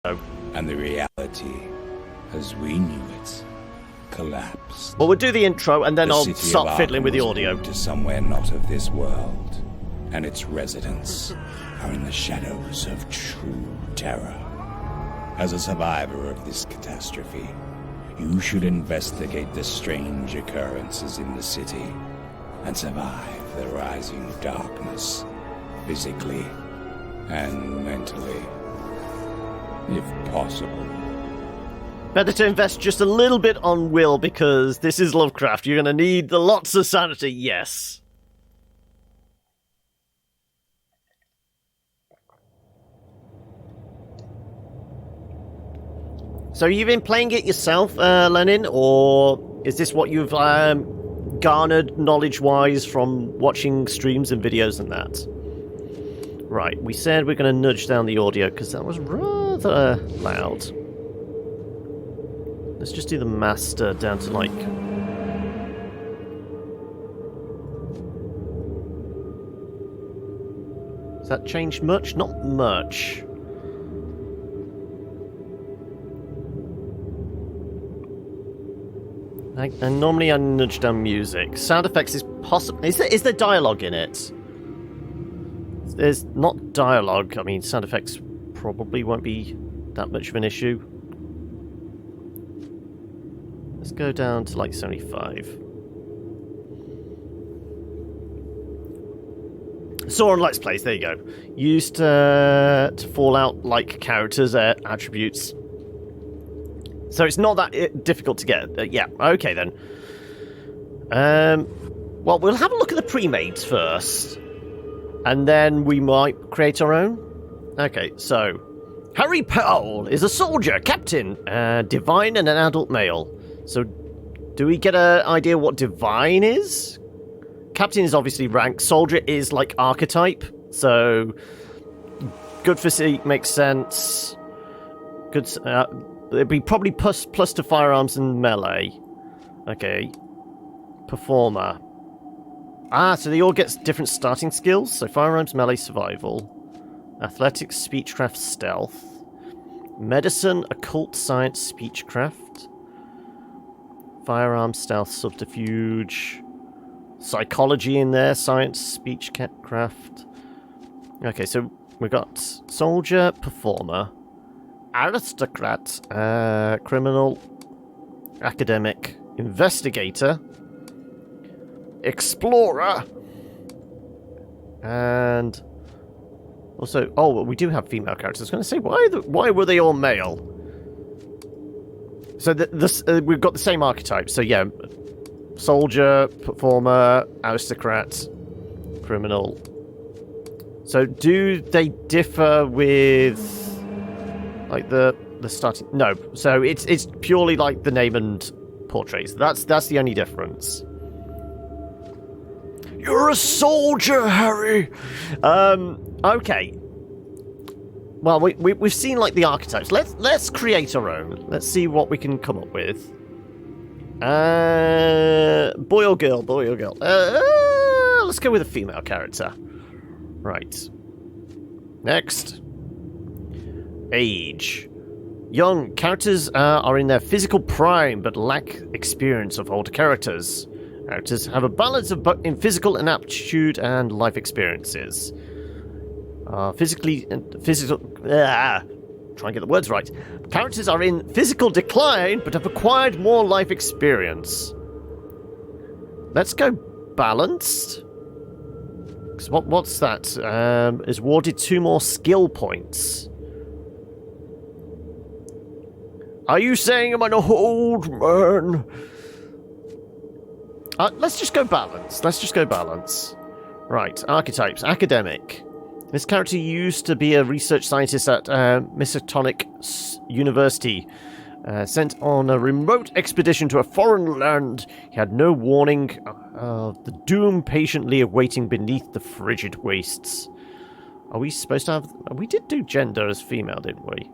And the reality, as we knew it, collapsed. Well, we'll do the intro, and then I'll city start of fiddling Arkham with the was audio. moved to somewhere not of this world, and its residents are in the shadows of true terror. As a survivor of this catastrophe, you should investigate the strange occurrences in the city and survive the rising darkness, physically and mentally, if possible. Better to invest just a little bit on will, because this is Lovecraft. You're going to need lots of sanity, yes. So you've been playing it yourself, Lenin, or is this what you've garnered knowledge-wise from watching streams and videos and that? Right, we said we're going to nudge down the audio because that was rather loud. Let's just do the master down to like... Has that changed much? Not much. And normally I nudge down music. Sound effects is possible. Is there dialogue in it? There's not dialogue. I mean, sound effects probably won't be that much of an issue. Let's go down to like 75. Saw on Let's Plays, there you go. Used to Fallout like characters, attributes. So it's not that difficult to get. Yeah, okay then. Well, we'll have a look at the pre-mades first. And then we might create our own. Okay, so... Harry Powell is a soldier, captain, divine and an adult male. So, do we get an idea what divine is? Captain is obviously rank. Soldier is like archetype. So, good physique makes sense. Good... it'd be probably plus to firearms and melee. Okay. Performer. Ah, so they all get different starting skills. So firearms, melee, survival. Athletics, speechcraft, stealth. Medicine, occult, science, speechcraft. Firearms, stealth, subterfuge. Psychology in there, science, speechcraft. Okay, so we've got soldier, performer. Aristocrat, criminal, academic, investigator, explorer, and also, oh, we do have female characters. I was going to say, why were they all male? So we've got the same archetype. So yeah, soldier, performer, aristocrat, criminal. So do they differ with like the starting? No. So it's purely like the name and portraits. That's the only difference. You're a soldier, Harry. Okay. Well, we've seen like the archetypes. Let's create our own. Let's see what we can come up with. Boy or girl? Boy or girl? Let's go with a female character. Right. Next. Age. Young. Characters are in their physical prime, but lack experience of older characters. Characters have a balance of in physical and aptitude and life experiences. Try and get the words right. Characters are in physical decline, but have acquired more life experience. Let's go balanced. What's that? Is awarded 2 more skill points. Are you saying I'm an old man? Let's just go balance. Right, archetypes. Academic. This character used to be a research scientist at Miskatonic University. Sent on a remote expedition to a foreign land. He had no warning of the doom patiently awaiting beneath the frigid wastes. Are we supposed to have... We did do gender as female, didn't we?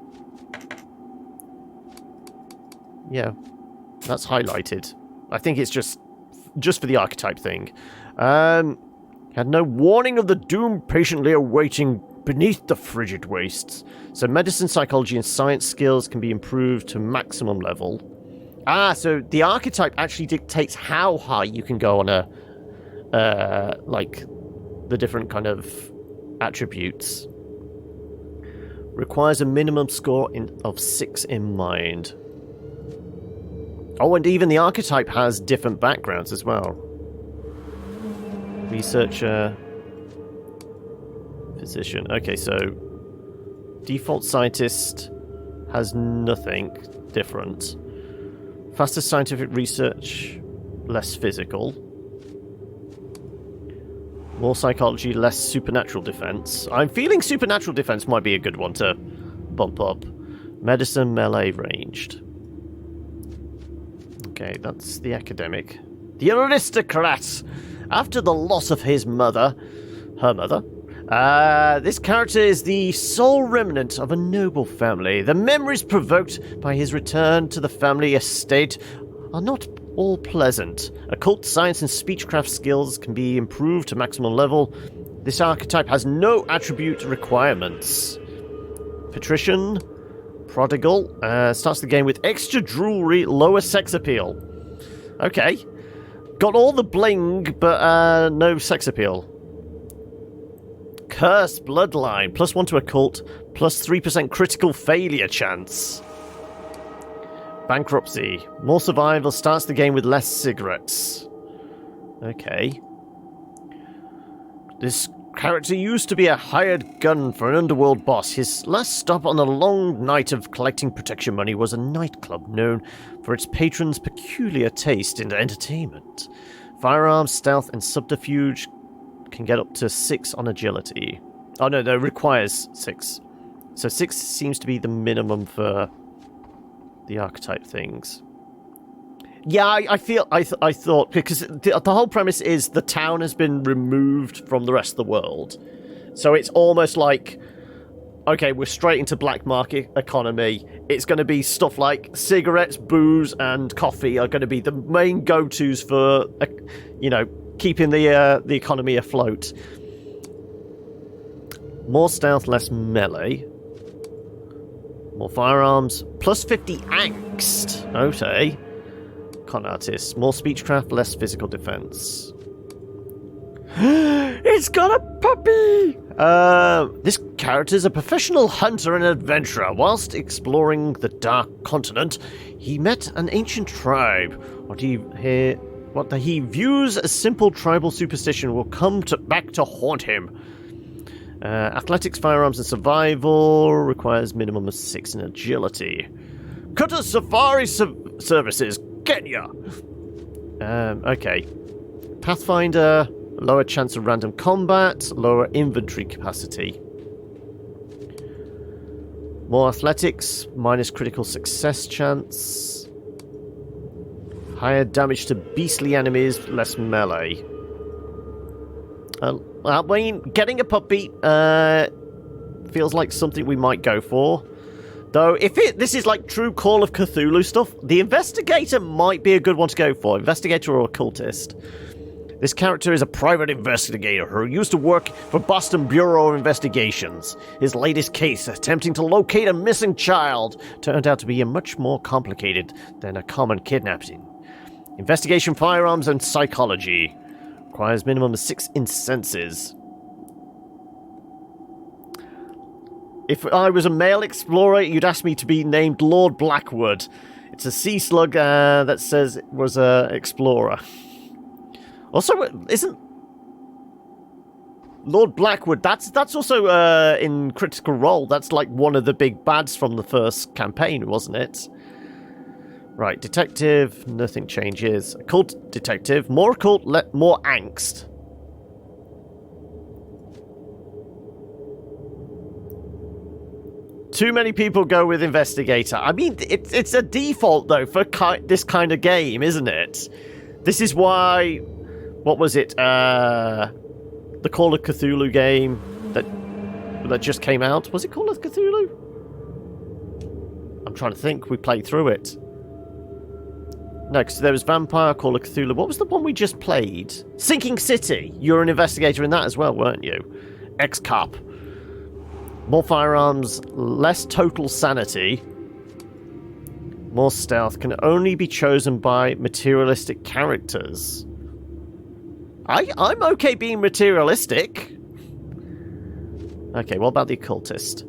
Yeah. That's highlighted. I think it's just for the archetype thing. Had no warning of the doom patiently awaiting beneath the frigid wastes. So medicine, psychology, and science skills can be improved to maximum level. So the archetype actually dictates how high you can go on the different kind of attributes. Requires a minimum score of 6 in mind. Oh, and even the archetype has different backgrounds as well. Researcher, physician. Okay, so default scientist has nothing different. Faster scientific research, less physical. More psychology, less supernatural defense. I'm feeling supernatural defense might be a good one to bump up. Medicine, melee, ranged. Okay, that's the academic. The aristocrat! After the loss of her mother, this character is the sole remnant of a noble family. The memories provoked by his return to the family estate are not all pleasant. Occult science and speechcraft skills can be improved to maximum level. This archetype has no attribute requirements. Patrician, prodigal, starts the game with extra jewelry, lower sex appeal. Okay. Got all the bling, but no sex appeal. Cursed bloodline, +1 to occult, +3% critical failure chance. Bankruptcy, more survival, starts the game with less cigarettes. Okay. This character used to be a hired gun for an underworld boss. His last stop on a long night of collecting protection money was a nightclub known for its patrons' peculiar taste in entertainment. Firearms, stealth, and subterfuge can get up to 6 on agility. Oh no, that requires 6. So 6 seems to be the minimum for the archetype things. Yeah, I thought, because the whole premise is the town has been removed from the rest of the world. So it's almost like, okay, we're straight into black market economy. It's going to be stuff like cigarettes, booze, and coffee are going to be the main go-tos for, keeping the economy afloat. More stealth, less melee. More firearms, +50 angst. Okay. Con artist, more speechcraft, less physical defense. It's got a puppy! This character is a professional hunter and adventurer. Whilst exploring the Dark Continent, he met an ancient tribe. What he views as simple tribal superstition will come back to haunt him. Athletics, firearms, and survival requires minimum of 6 in agility. Cutter Safari Services, Kenya. Okay. Pathfinder, lower chance of random combat, lower inventory capacity. More athletics, minus critical success chance. Higher damage to beastly enemies, less melee. I mean, getting a puppy feels like something we might go for. Though, if this is like true Call of Cthulhu stuff, the Investigator might be a good one to go for. Investigator or Occultist. This character is a private investigator who used to work for Boston Bureau of Investigations. His latest case, attempting to locate a missing child, turned out to be much more complicated than a common kidnapping. Investigation, firearms, and psychology. Requires minimum of 6 in senses. If I was a male explorer, you'd ask me to be named Lord Blackwood. It's a sea slug that says it was an explorer. Also, isn't Lord Blackwood, that's also in Critical Role, that's like one of the big bads from the first campaign, wasn't it? Right, detective, nothing changes. Occult detective, more occult, more angst. Too many people go with investigator. I mean, it's a default, though, for this kind of game, isn't it? This is why... What was it? The Call of Cthulhu game that just came out. Was it Call of Cthulhu? I'm trying to think. We played through it. No, because there was Vampire, Call of Cthulhu. What was the one we just played? Sinking City. You were an investigator in that as well, weren't you? Ex-cop. More firearms, less total sanity. More stealth can only be chosen by materialistic characters. I'm okay being materialistic. Okay, what about the occultist?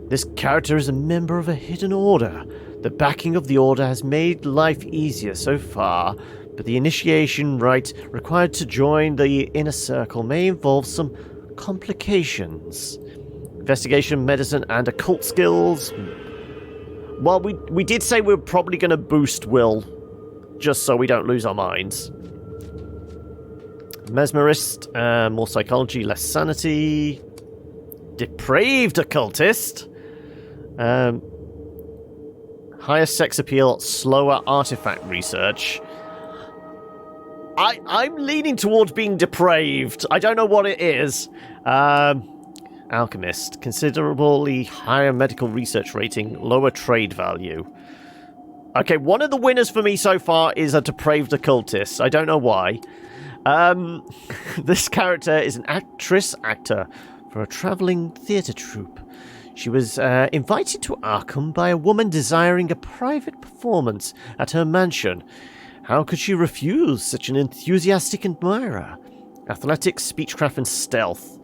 This character is a member of a hidden order. The backing of the order has made life easier so far, but the initiation rite required to join the inner circle may involve some complications. Investigation, medicine, and occult skills. Well, we did say we're probably going to boost will, just so we don't lose our minds. Mesmerist, more psychology, less sanity. Depraved occultist. Higher sex appeal, slower artifact research. I'm leaning towards being depraved. I don't know what it is. Alchemist, considerably higher medical research rating, lower trade value. Okay, one of the winners for me so far is a depraved occultist. I don't know why. This character is an actor for a traveling theatre troupe. She was invited to Arkham by a woman desiring a private performance at her mansion. How could she refuse such an enthusiastic admirer? Athletics, speechcraft, and stealth.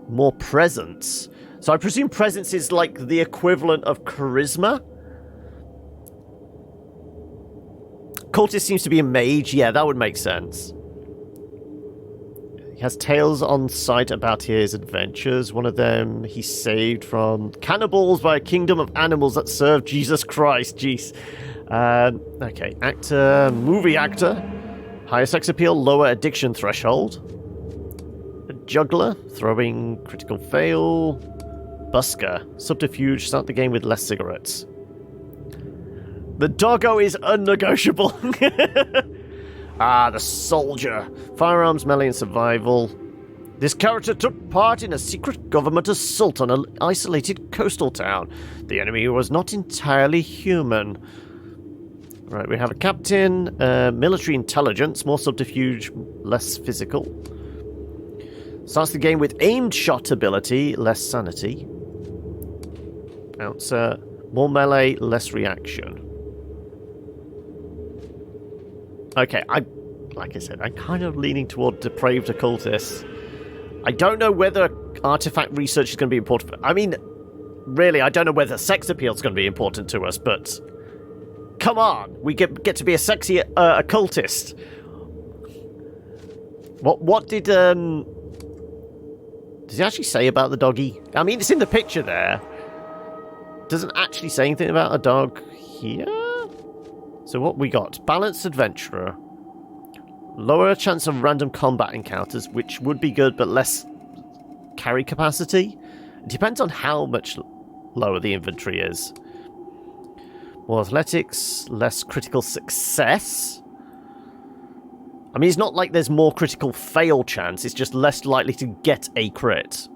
More presence. So I presume presence is like the equivalent of charisma? Cultist seems to be a mage. Yeah, that would make sense. He has tales on site about his adventures. One of them, he saved from cannibals by a kingdom of animals that served Jesus Christ. Jeez. Okay, actor, movie actor. Higher sex appeal, lower addiction threshold. A juggler, throwing critical fail. Busker, subterfuge, start the game with less cigarettes. The doggo is unnegotiable. The soldier. Firearms, melee, and survival. This character took part in a secret government assault on an isolated coastal town. The enemy was not entirely human. Right, we have a captain, military intelligence, more subterfuge, less physical. Starts the game with aimed shot ability, less sanity. Bouncer, more melee, less reaction. Okay, like I said, I'm kind of leaning toward depraved occultists. I don't know whether artifact research is going to be important. I mean, really, I don't know whether sex appeal is going to be important to us, but come on, we get to be a sexy occultist. What did does he actually say about the doggy? I mean, it's in the picture there. Doesn't actually say anything about a dog here. So what we got? Balanced adventurer. Lower chance of random combat encounters, which would be good, but less carry capacity. It depends on how much lower the inventory is. More athletics, less critical success. I mean, it's not like there's more critical fail chance, it's just less likely to get a crit.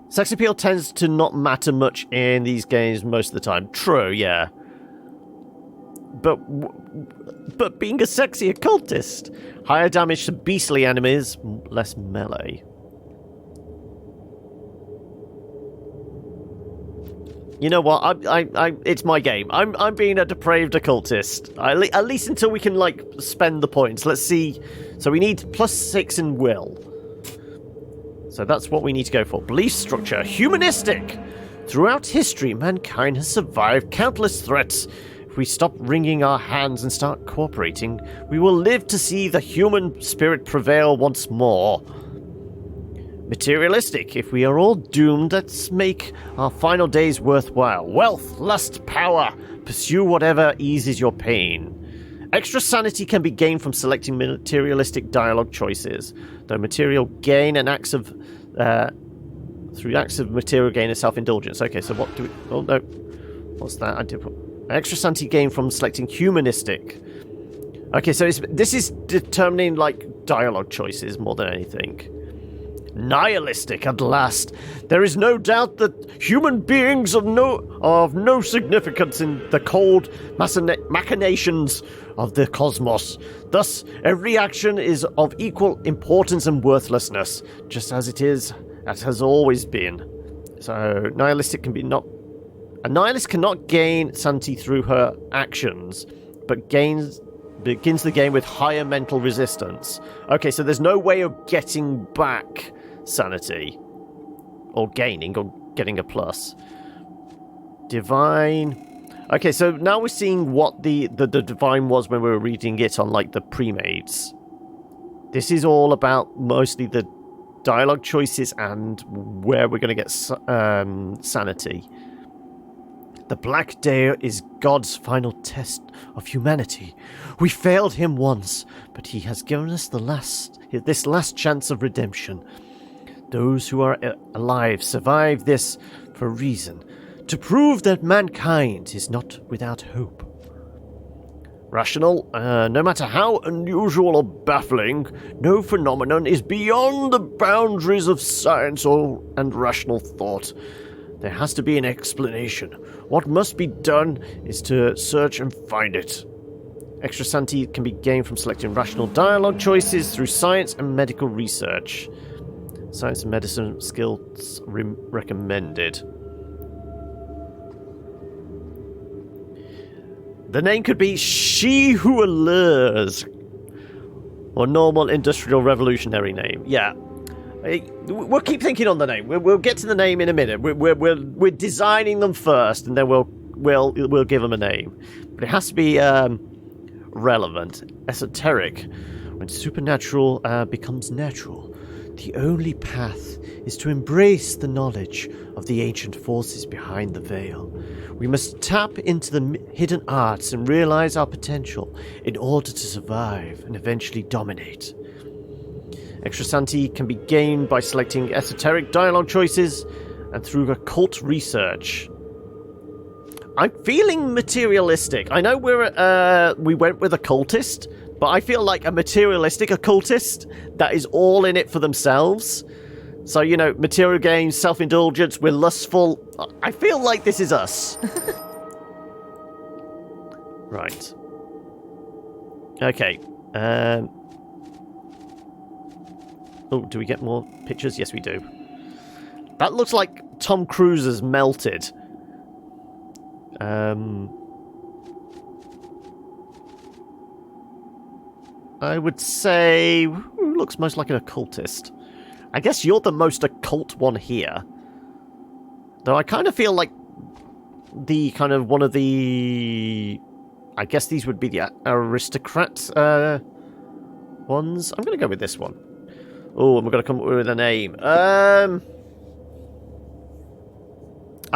Sex appeal tends to not matter much in these games most of the time. True, yeah. But being a sexy occultist, higher damage to beastly enemies, less melee. You know what? It's my game. I'm being a depraved occultist. At least until we can like spend the points. Let's see. So we need +6 in will. So that's what we need to go for. Belief structure, humanistic. Throughout history, mankind has survived countless threats. If we stop wringing our hands and start cooperating, we will live to see the human spirit prevail once more. Materialistic. If we are all doomed, let's make our final days worthwhile. Wealth, lust, power. Pursue whatever eases your pain. Extra sanity can be gained from selecting materialistic dialogue choices. Though material gain and acts of through acts of material gain and self-indulgence. Okay, so what do we... Oh, no. What's that? I did... Extra sanity gain from selecting humanistic. Okay, so this is determining, like, dialogue choices more than anything. Nihilistic at last. There is no doubt that human beings of no significance in the cold machinations of the cosmos. Thus, every action is of equal importance and worthlessness, just as it has always been. So, a nihilist cannot gain sanity through her actions, but begins the game with higher mental resistance. Okay, so there's no way of getting back sanity, or gaining, or getting a plus. Divine. Okay, so now we're seeing what the divine was when we were reading it on, like, the pre-mades. This is all about mostly the dialogue choices and where we're going to get sanity. The Black Day is God's final test of humanity. We failed him once, but he has given us this last chance of redemption. Those who are alive survive this for a reason, to prove that mankind is not without hope. Rational, no matter how unusual or baffling, no phenomenon is beyond the boundaries of science and rational thought. There has to be an explanation. What must be done is to search and find it. Extra sanity can be gained from selecting rational dialogue choices through science and medical research. Science and medicine skills recommended. The name could be She Who Allures, or normal industrial revolutionary name. Yeah, we'll keep thinking on the name. We'll get to the name in a minute. We're designing them first, and then we'll give them a name. But it has to be relevant, esoteric. When supernatural becomes natural, the only path is to embrace the knowledge of the ancient forces behind the veil. We must tap into the hidden arts and realize our potential in order to survive and eventually dominate. Extra sanity can be gained by selecting esoteric dialogue choices and through occult research. I'm feeling materialistic. I know we went with occultist, but I feel like a materialistic occultist that is all in it for themselves. So, material games, self-indulgence, we're lustful. I feel like this is us. Right. Okay. Oh, do we get more pictures? Yes, we do. That looks like Tom Cruise has melted. I would say... Who looks most like an occultist? I guess you're the most occult one here. Though I kind of feel like the kind of one of the... I guess these would be the aristocrat ones. I'm going to go with this one. Oh, and we're going to come up with a name. I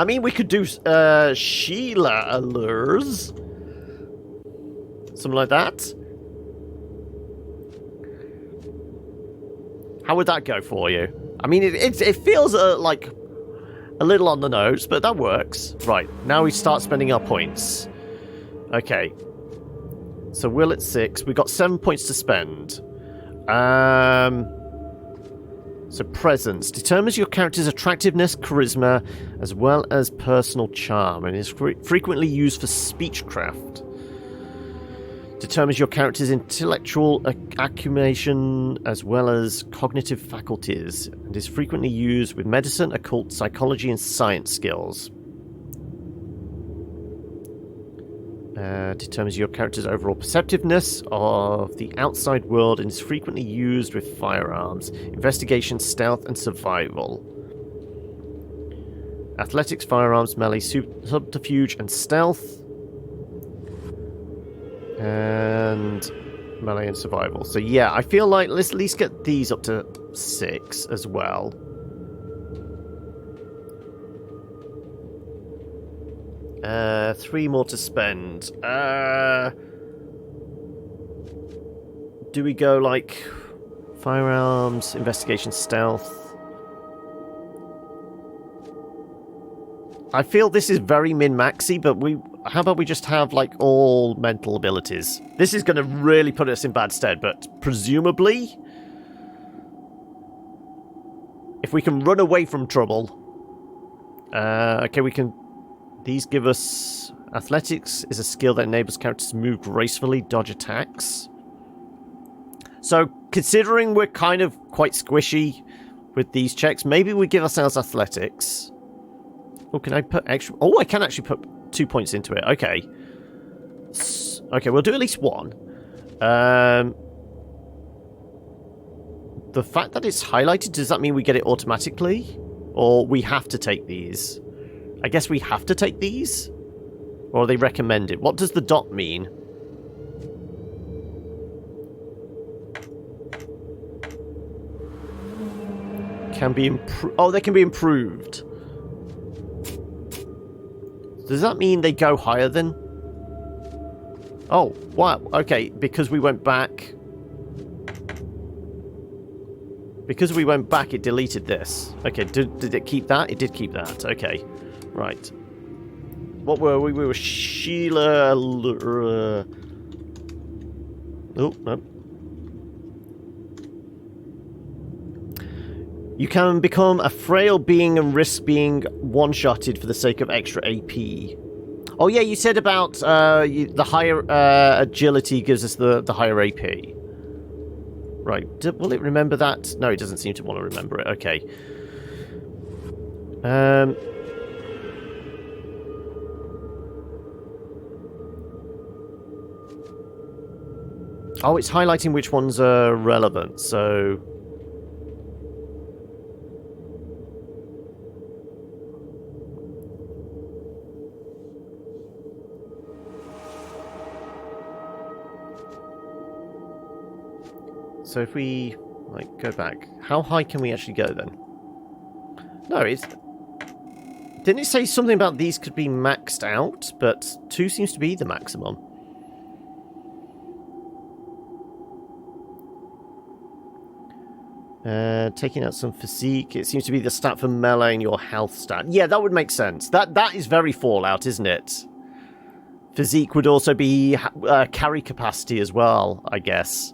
mean, we could do Sheila Allures. Something like that. How would that go for you? I mean, it feels like a little on the nose, but that works. Right, now we start spending our points. Okay. So we're at 6. We've got 7 points to spend. So presence determines your character's attractiveness, charisma, as well as personal charm, and is frequently used for speechcraft. Determines your character's intellectual accumulation as well as cognitive faculties, and is frequently used with medicine, occult, psychology, and science skills. Determines your character's overall perceptiveness of the outside world and is frequently used with firearms, investigation, stealth, and survival. Athletics, firearms, melee, subterfuge, and stealth. And melee and survival. So yeah, I feel like let's at least get these up to 6 as well. Three more to spend. Do we go like firearms, investigation, stealth? I feel this is very min-maxy, but how about we just have like all mental abilities? This is going to really put us in bad stead, but presumably if we can run away from trouble. Okay, we can... These give us... Athletics is a skill that enables characters to move gracefully, dodge attacks. So, considering we're kind of quite squishy with these checks, maybe we give ourselves athletics. Oh, can I put extra... Oh, I can actually put 2 points into it. Okay. Okay, we'll do at least one. The fact that it's highlighted, does that mean we get it automatically? Or we have to take these? I guess we have to take these? Or are they recommended? What does the dot mean? Can be improved. Oh, they can be improved. Does that mean they go higher then? Oh, wow. Okay, because we went back. Because we went back, it deleted this. Okay, did it keep that? It did keep that. Okay, right. What were we? We were Sheila... oh, no. You can become a frail being and risk being one-shotted for the sake of extra AP. Oh yeah, you said about the higher agility gives us the higher AP. Right, will it remember that? No, it doesn't seem to want to remember it. Okay. Oh, it's highlighting which ones are relevant, so... So if we, like, go back, how high can we actually go then? No, it's... Didn't it say something about these could be maxed out? But 2 seems to be the maximum. Taking out some physique. It seems to be the stat for melee and your health stat. Yeah, that would make sense. That is very Fallout, isn't it? Physique would also be carry capacity as well, I guess.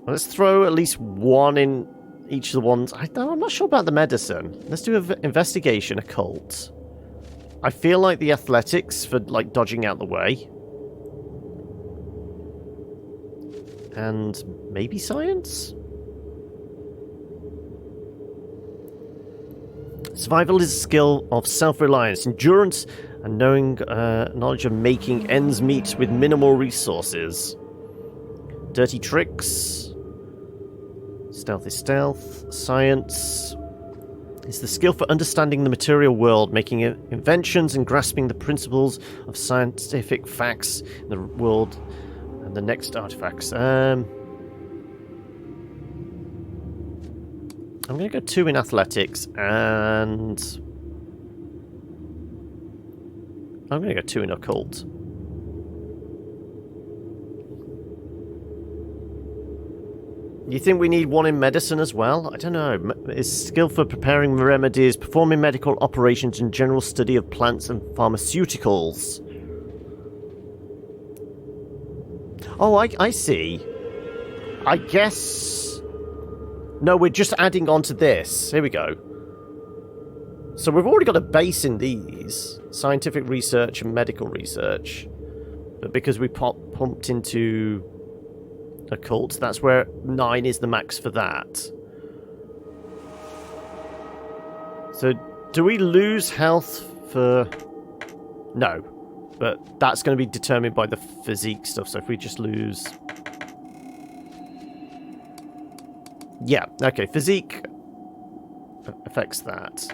Let's throw at least one in each of the ones. I'm not sure about the medicine. Let's do an investigation, occult. I feel like the athletics for, like, dodging out the way. And maybe science? Survival is a skill of self-reliance, endurance, and knowledge of making ends meet with minimal resources. Dirty tricks. Stealth is stealth. Science is the skill for understanding the material world, making inventions and grasping the principles of scientific facts in the world and the next artifacts. I'm going to go 2 in athletics, and I'm going to go 2 in occult. You think we need 1 in medicine as well? I don't know. Is skill for preparing remedies, performing medical operations, and general study of plants and pharmaceuticals. Oh, I see. I guess... No, we're just adding on to this. Here we go. So we've already got a base in these. Scientific research and medical research. But because we pumped into... occult, that's where 9 is the max for that. So, do we lose health for... No. But that's going to be determined by the physique stuff, so if we just lose... Yeah, okay, physique affects that.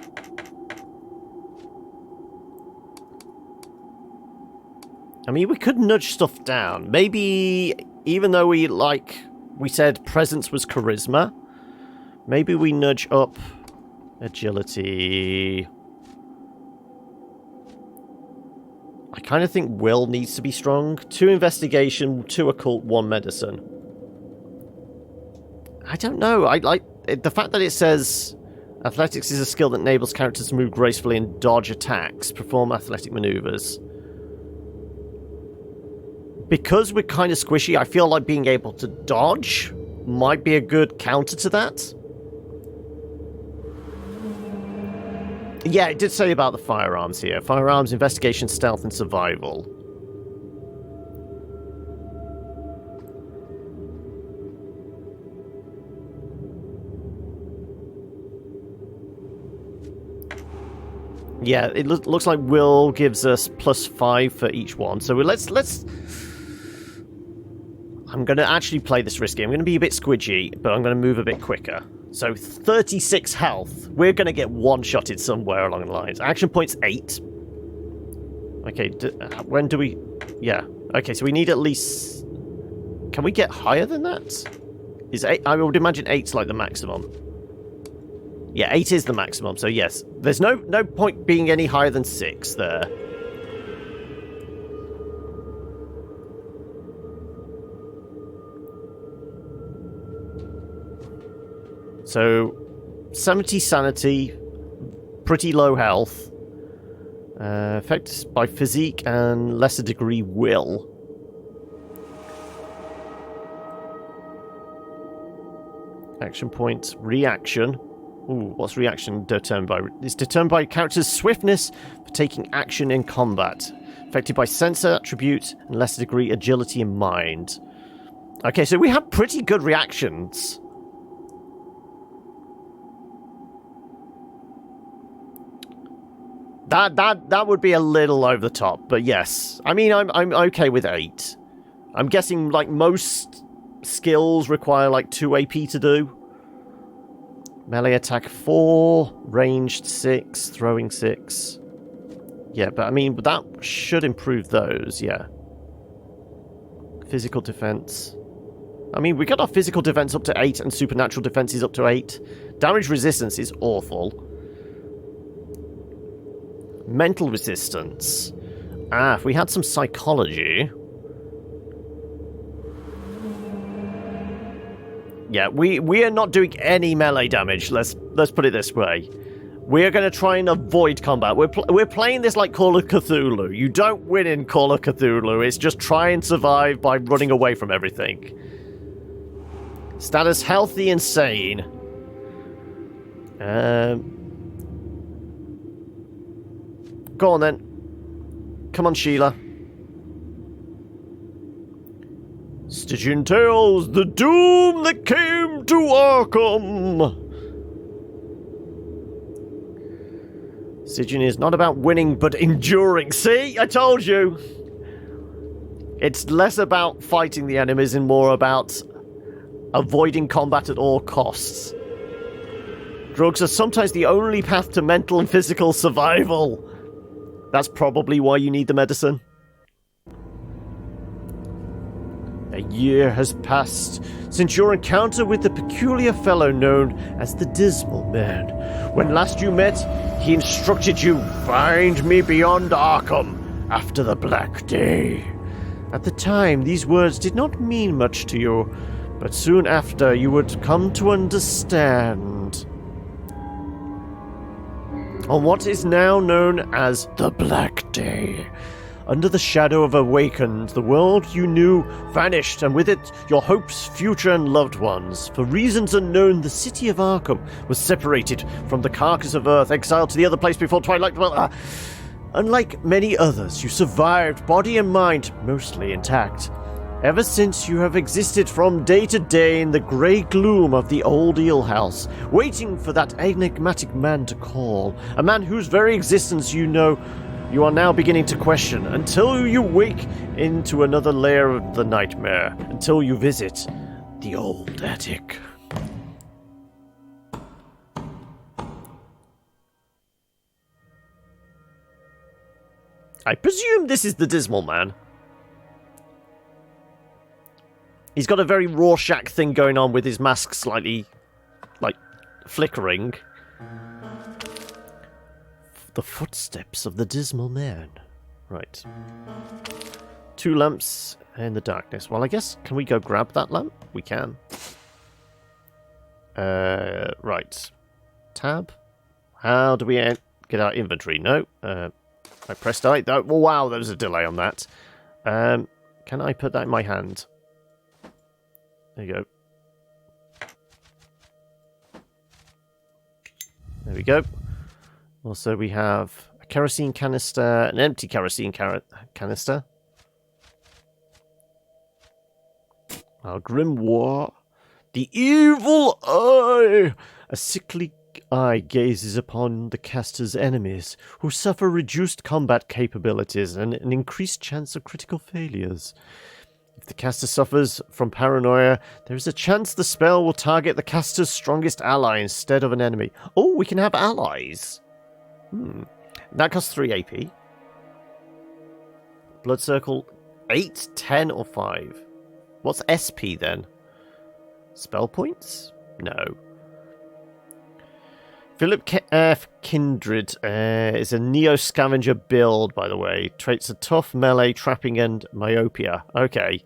I mean, we could nudge stuff down. Maybe... Even though we said presence was charisma, maybe we nudge up agility. I kind of think will needs to be strong. 2 investigation, 2 occult, 1 medicine. I don't know. I like the fact that it says athletics is a skill that enables characters to move gracefully and dodge attacks, perform athletic maneuvers. Because we're kind of squishy, I feel like being able to dodge might be a good counter to that. Yeah, it did say about the firearms here. Firearms, investigation, stealth, and survival. Yeah, it looks like Will gives us +5 for each one. So let's. I'm going to actually play this risky. I'm going to be a bit squidgy, but I'm going to move a bit quicker. So 36 health. We're going to get one-shotted somewhere along the lines. Action points 8. Okay, when do we... Yeah. Okay, so we need at least... Can we get higher than that? Is 8... I would imagine 8's like the maximum. Yeah, 8 is the maximum, so yes. There's no point being any higher than 6 there. So, 70 sanity, pretty low health, affected by physique and lesser degree will. Action points, reaction. Ooh, what's reaction determined by? It's determined by character's swiftness for taking action in combat. Affected by sensor attribute and lesser degree agility and mind. Okay, so we have pretty good reactions. That would be a little over the top, but yes. I mean, I'm okay with 8. I'm guessing, like, most skills require, like, 2 AP to do. Melee attack 4, ranged 6, throwing 6. Yeah, but I mean, that should improve those, yeah. Physical defense. I mean, we got our physical defense up to 8 and supernatural defense is up to 8. Damage resistance is awful. Mental resistance. If we had some psychology. Yeah, we are not doing any melee damage. Let's put it this way. We're going to try and avoid combat. We're playing this like Call of Cthulhu. You don't win in Call of Cthulhu. It's just try and survive by running away from everything. Status healthy and sane. Go on then. Come on, Sheila. Stygian Tales, the doom that came to Arkham. Stygian is not about winning, but enduring. See? I told you. It's less about fighting the enemies and more about avoiding combat at all costs. Drugs are sometimes the only path to mental and physical survival. That's probably why you need the medicine. A year has passed since your encounter with the peculiar fellow known as the Dismal Man. When last you met, he instructed you, find me beyond Arkham after the Black Day. At the time, these words did not mean much to you, but soon after you would come to understand. On what is now known as the Black Day, under the shadow of Awakened, the world you knew vanished, and with it, your hopes, future, and loved ones. For reasons unknown, the city of Arkham was separated from the carcass of Earth, exiled to the other place before Twilight. Well, unlike many others, you survived, body and mind, mostly intact. Ever since, you have existed from day to day in the grey gloom of the old eel house, waiting for that enigmatic man to call, a man whose very existence you know you are now beginning to question, until you wake into another layer of the nightmare, until you visit the old attic. I presume this is the Dismal Man. He's got a very Rorschach thing going on with his mask slightly, like, flickering. The footsteps of the Dismal Man. Right. 2 lamps in the darkness. Well, I guess, can we go grab that lamp? We can. Right. Tab. How do we get our inventory? No. I pressed I. Oh, wow, there was a delay on that. Can I put that in my hand? There you go. There we go. Also, we have a kerosene canister, an empty kerosene canister. Our grimoire. The evil eye! A sickly eye gazes upon the caster's enemies, who suffer reduced combat capabilities and an increased chance of critical failures. If the caster suffers from paranoia, there is a chance the spell will target the caster's strongest ally instead of an enemy. Oh, we can have allies. That costs 3 AP. Blood Circle, 8, 10, or 5? What's SP then? Spell points? No. Philip Kindred is a Neo-Scavenger build, by the way. Traits are tough, melee, trapping, and myopia. Okay.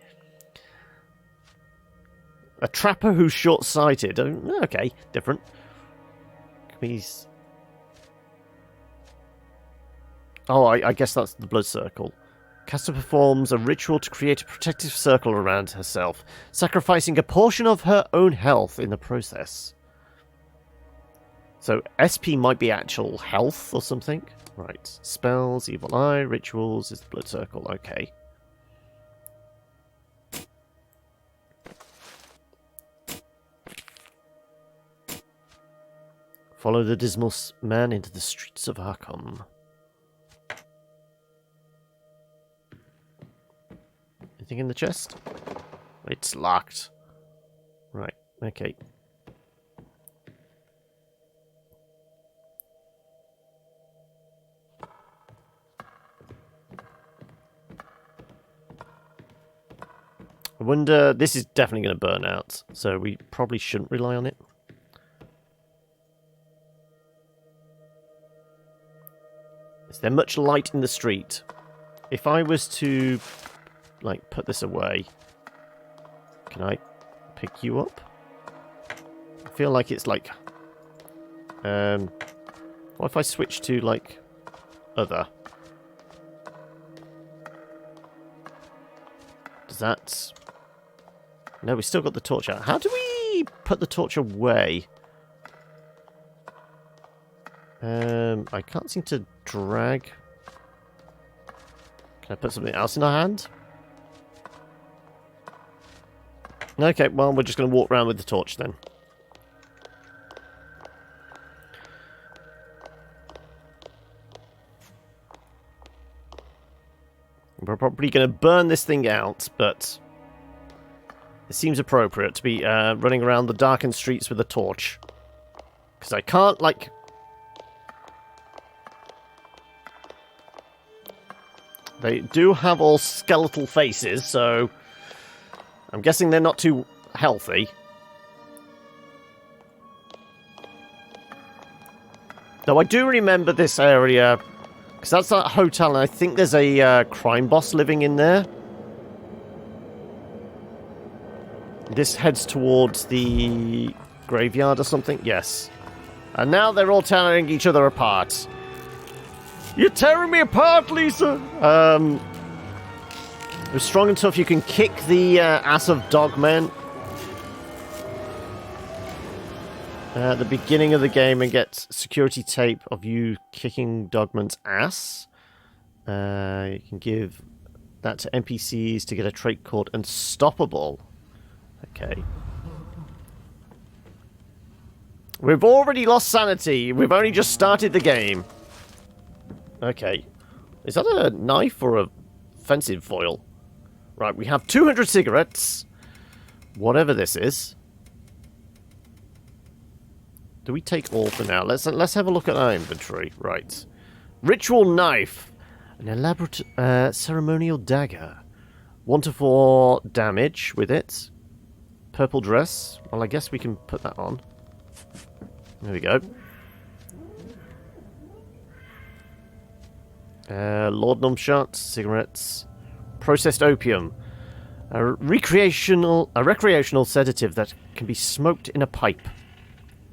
A trapper who's short-sighted. Okay, different. Oh, I guess that's the Blood Circle. Caster performs a ritual to create a protective circle around herself, sacrificing a portion of her own health in the process. So SP might be actual health or something. Right. Spells, Evil Eye, Rituals is the Blood Circle. Okay. Follow the dismal man into the streets of Arkham. Anything in the chest? It's locked. Right. Okay. I wonder, this is definitely going to burn out, so we probably shouldn't rely on it. Is there much light in the street? If I was to, like, put this away, can I pick you up? I feel like it's like, what if I switch to, like, other? Does that... No, we still got the torch out. How do we put the torch away? I can't seem to drag. Can I put something else in our hand? Okay, well, we're just going to walk around with the torch then. We're probably going to burn this thing out, but it seems appropriate to be running around the darkened streets with a torch. Because I can't, like... They do have all skeletal faces, so I'm guessing they're not too healthy. Though I do remember this area, because that's that hotel, and I think there's a crime boss living in there. This heads towards the graveyard or something? Yes. And now they're all tearing each other apart. You're tearing me apart, Lisa! You're strong and tough. You can kick the ass of Dogman at the beginning of the game and get security tape of you kicking Dogman's ass. You can give that to NPCs to get a trait called Unstoppable. Okay. We've already lost sanity. We've only just started the game. Okay. Is that a knife or a offensive foil? Right, we have 200 cigarettes. Whatever this is. Do we take all for now? Let's have a look at our inventory. Right. Ritual knife. An elaborate ceremonial dagger. 1 to 4 damage with it. Purple dress. Well, I guess we can put that on. There we go. Laudanum shots, cigarettes, processed opium, a recreational sedative that can be smoked in a pipe.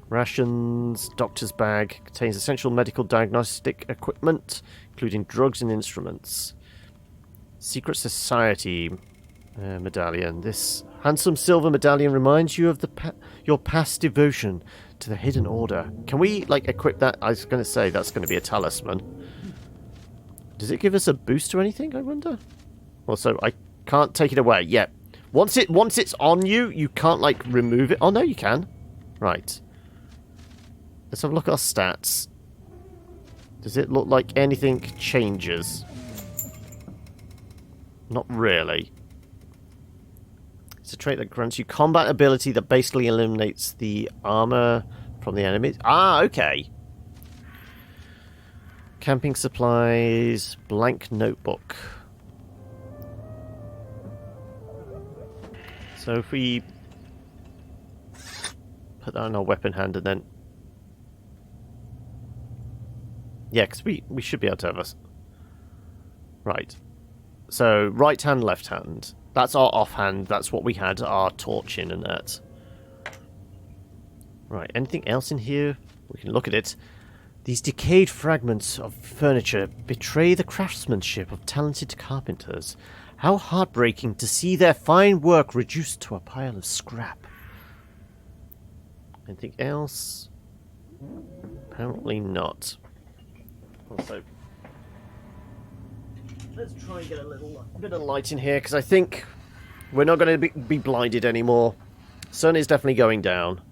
Rations, doctor's bag, contains essential medical diagnostic equipment, including drugs and instruments. Secret Society medallion. This handsome silver medallion reminds you of your past devotion to the Hidden Order. Can we, like, equip that? I was going to say that's going to be a talisman. Does it give us a boost to anything, I wonder? Also, I can't take it away. Yeah. Once it's on you, you can't, like, remove it. Oh, no, you can. Right. Let's have a look at our stats. Does it look like anything changes? Not really. It's a trait that grants you combat ability that basically eliminates the armor from the enemies. Ah, okay. Camping supplies, blank notebook. So if we put that in our weapon hand and then... Yeah, because we should be able to have us. Right. So, right hand, left hand. That's our offhand. That's what we had our torch in and that. Right, anything else in here? We can look at it. These decayed fragments of furniture betray the craftsmanship of talented carpenters. How heartbreaking to see their fine work reduced to a pile of scrap. Anything else? Apparently not. Also, let's try and get a little bit of light in here, because I think we're not going to be blinded anymore. Sun is definitely going down.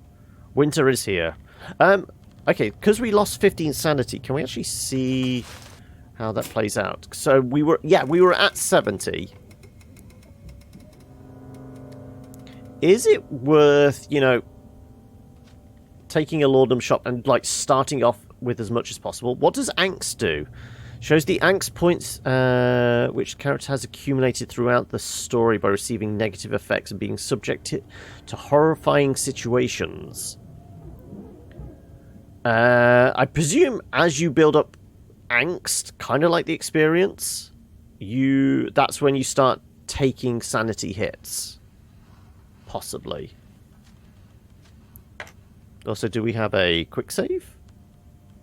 Winter is here. Okay, because we lost 15 sanity, can we actually see how that plays out? So we were at 70. Is it worth, taking a laudanum shot and, like, starting off with as much as possible? What does angst do? Shows the angst points which the character has accumulated throughout the story by receiving negative effects and being subjected to horrifying situations. I presume as you build up angst, kind of like the experience, that's when you start taking sanity hits. Possibly. Also, do we have a quick save?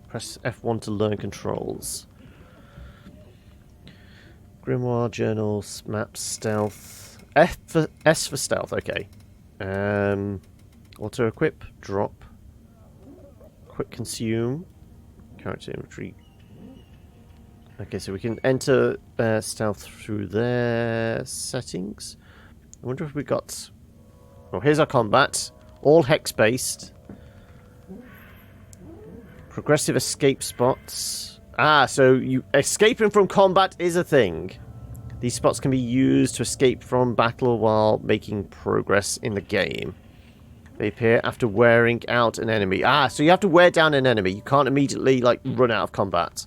Press F1 to learn controls. Grimoire, journals, maps, stealth. S for stealth, okay. Auto equip, drop. Quick consume. Character inventory. Okay, so we can enter stealth through their settings. I wonder if we got... Oh, here's our combat. All hex based. Progressive escape spots. Ah, so escaping from combat is a thing. These spots can be used to escape from battle while making progress in the game. They appear after wearing out an enemy. Ah, so you have to wear down an enemy. You can't immediately, like, run out of combat.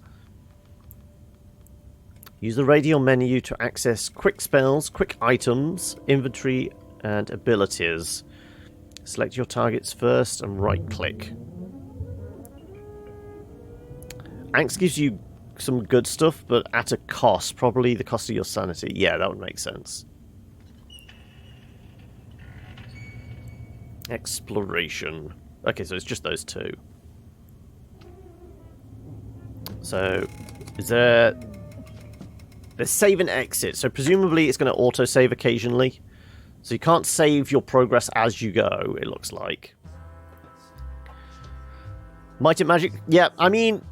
Use the radial menu to access quick spells, quick items, inventory, and abilities. Select your targets first and right-click. Angst gives you some good stuff, but at a cost. Probably the cost of your sanity. Yeah, that would make sense. Exploration. Okay, so it's just those two. So, there's save and exit. So presumably it's going to auto-save occasionally. So you can't save your progress as you go, it looks like. Might and Magic. Yeah, I mean...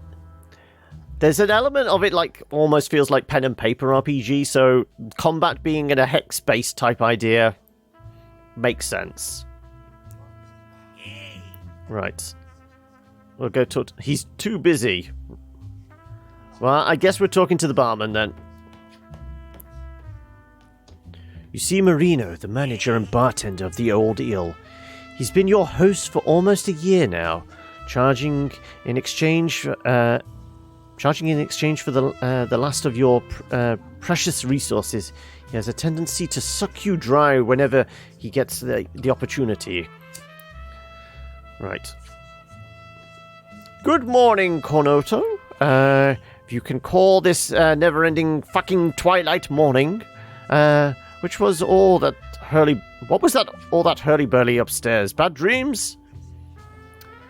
There's an element of it, like, almost feels like pen and paper RPG, so combat being in a hex-based type idea makes sense. Right. We'll go talk... He's too busy. Well, I guess we're talking to the barman, then. You see Marino, the manager and bartender of the Old Eel. He's been your host for almost a year now, charging in exchange for the last of your precious resources. He has a tendency to suck you dry whenever he gets the opportunity. Right. Good morning, Cornoto. If you can call this never-ending fucking twilight morning, which was all that hurly... What was that? All that hurly-burly upstairs? Bad dreams?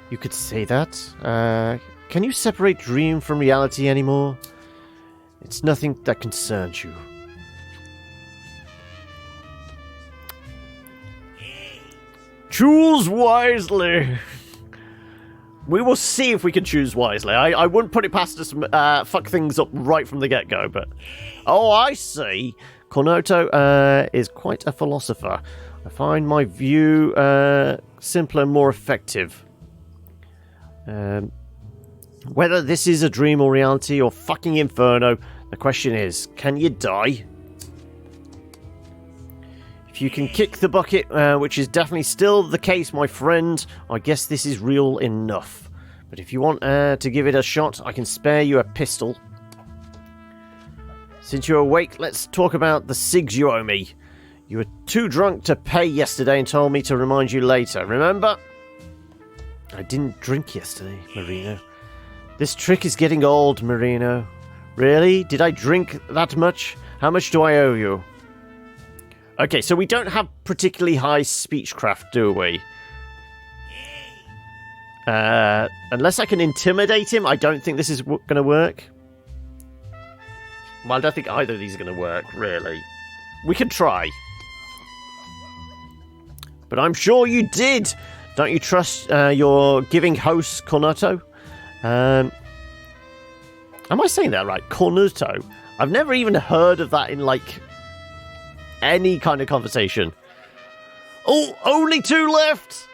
You could say that. Can you separate dream from reality anymore? It's nothing that concerns you. Choose wisely. We will see if we can choose wisely. I wouldn't put it past us fuck things up right from the get-go, but... Oh, I see. Cornetto is quite a philosopher. I find my view simpler and more effective. Whether this is a dream or reality or fucking inferno, the question is, can you die? If you can kick the bucket, which is definitely still the case, my friend, I guess this is real enough. But if you want to give it a shot, I can spare you a pistol. Since you're awake, let's talk about the cigs you owe me. You were too drunk to pay yesterday and told me to remind you later, remember? I didn't drink yesterday, Marino. This trick is getting old, Marino. Really? Did I drink that much? How much do I owe you? Okay, so we don't have particularly high speechcraft, do we? Unless I can intimidate him, I don't think this is going to work. Well, I don't think either of these are going to work, really. We can try. But I'm sure you did! Don't you trust your giving host, Cornetto? Am I saying that right? Cornetto? I've never even heard of that in, like... any kind of conversation. Oh, only 2 left!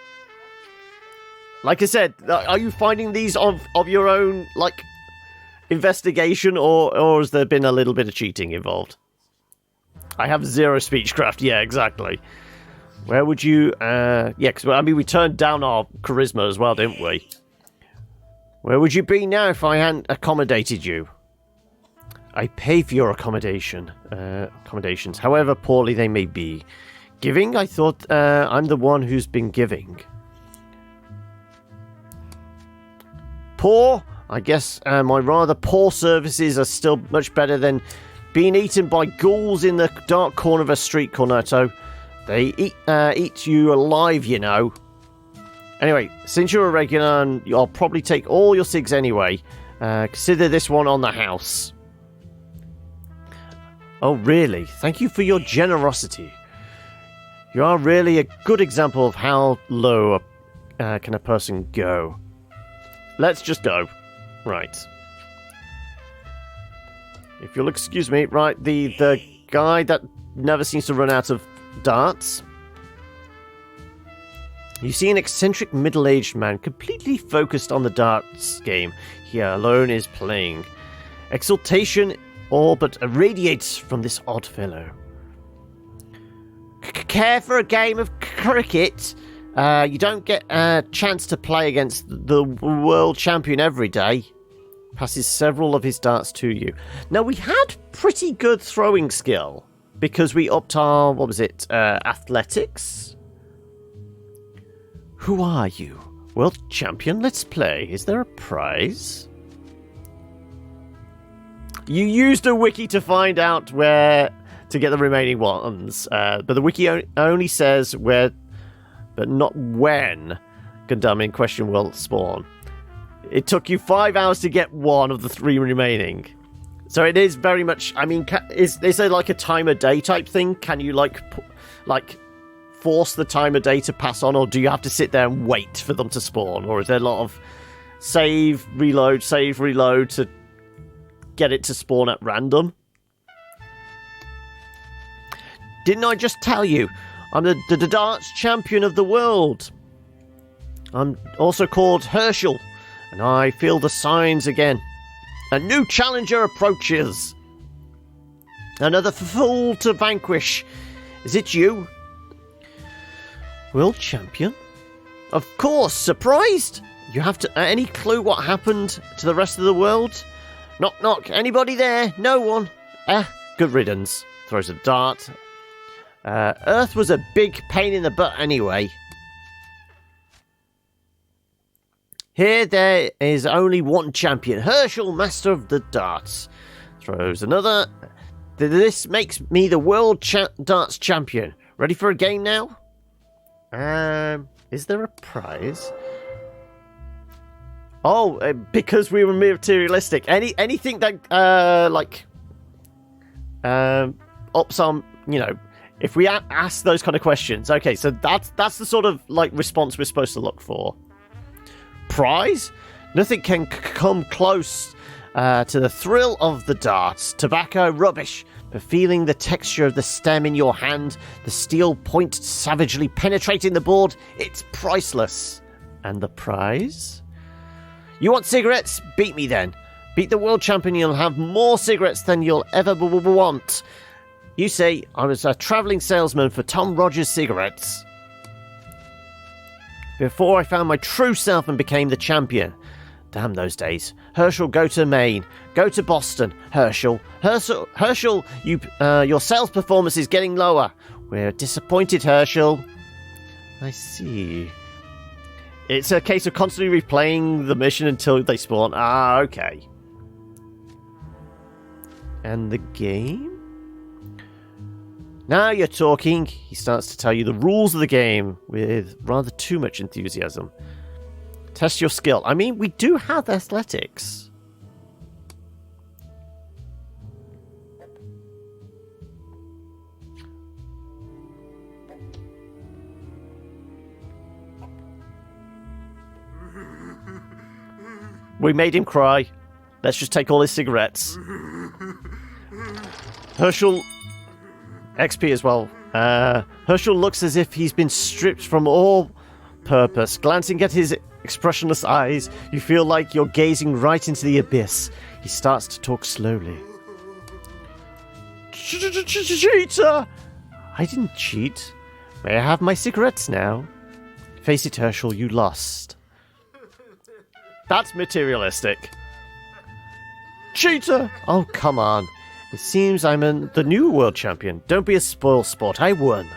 Like I said, are you finding these of your own, like, investigation, or has there been a little bit of cheating involved? I have 0 speechcraft, yeah, exactly. Where would you, yeah, because, I mean, we turned down our charisma as well, didn't we? Where would you be now if I hadn't accommodated you? I pay for your accommodations, however poorly they may be. Giving? I thought I'm the one who's been giving. Poor? I guess my rather poor services are still much better than being eaten by ghouls in the dark corner of a street, Cornetto. They eat you alive, you know. Anyway, since you're a regular, and I'll probably take all your cigs anyway, consider this one on the house. Oh, really? Thank you for your generosity. You are really a good example of how low can a person go. Let's just go. Right. If you'll excuse me, right, the guy that never seems to run out of darts. You see an eccentric middle-aged man completely focused on the darts game he alone is playing. Exultation all but irradiates from this odd fellow. Care for a game of cricket? You don't get a chance to play against the world champion every day. Passes several of his darts to you. Now, we had pretty good throwing skill because we upped our, what was it, athletics? Who are you? World champion? Let's play. Is there a prize? You used a wiki to find out where to get the remaining ones, but the wiki only says where, but not when Gundam in question will spawn. It took you 5 hours to get one of the 3 remaining. So it is very much, I mean, is there like a time a day type thing? Can you like force the time of day to pass on, or do you have to sit there and wait for them to spawn? Or is there a lot of save, reload to get it to spawn at random? Didn't I just tell you? I'm the darts champion of the world. I'm also called Herschel, and I feel the signs again. A new challenger approaches. Another fool to vanquish. Is it you? World champion? Of course, surprised? You have to any clue what happened to the rest of the world? Knock knock, anybody there? No one. Good riddance. Throws a dart. Earth was a big pain in the butt anyway. Here there is only one champion, Herschel, master of the darts. Throws another. This makes me the world darts champion. Ready for a game now? Is there a prize? Oh, because we were materialistic. Anything that ups on, you know, if we ask those kind of questions. Okay, so that's the sort of like response we're supposed to look for. prize? Nothing can come close to the thrill of the darts. Tobacco, rubbish. But feeling the texture of the stem in your hand, the steel point savagely penetrating the board, it's priceless. And the prize? You want cigarettes? Beat me then. Beat the world champion, you'll have more cigarettes than you'll ever want. You say I was a travelling salesman for Tom Rogers cigarettes. Before I found my true self and became the champion. Damn those days. Herschel, go to Maine. Go to Boston. Herschel, your sales performance is getting lower. We're disappointed, Herschel. I see. It's a case of constantly replaying the mission until they spawn. Ah, okay. And the game? Now you're talking. He starts to tell you the rules of the game with rather too much enthusiasm. Test your skill. I mean, we do have athletics. We made him cry. Let's just take all his cigarettes. Herschel... XP as well. Herschel looks as if he's been stripped from all purpose. Glancing at his expressionless eyes, you feel like you're gazing right into the abyss. He starts to talk slowly. Cheater! I didn't cheat. May I have my cigarettes now? Face it, Herschel, you lost. That's materialistic. Cheater! Oh, come on. It seems I'm the new world champion. Don't be a spoil sport. I won.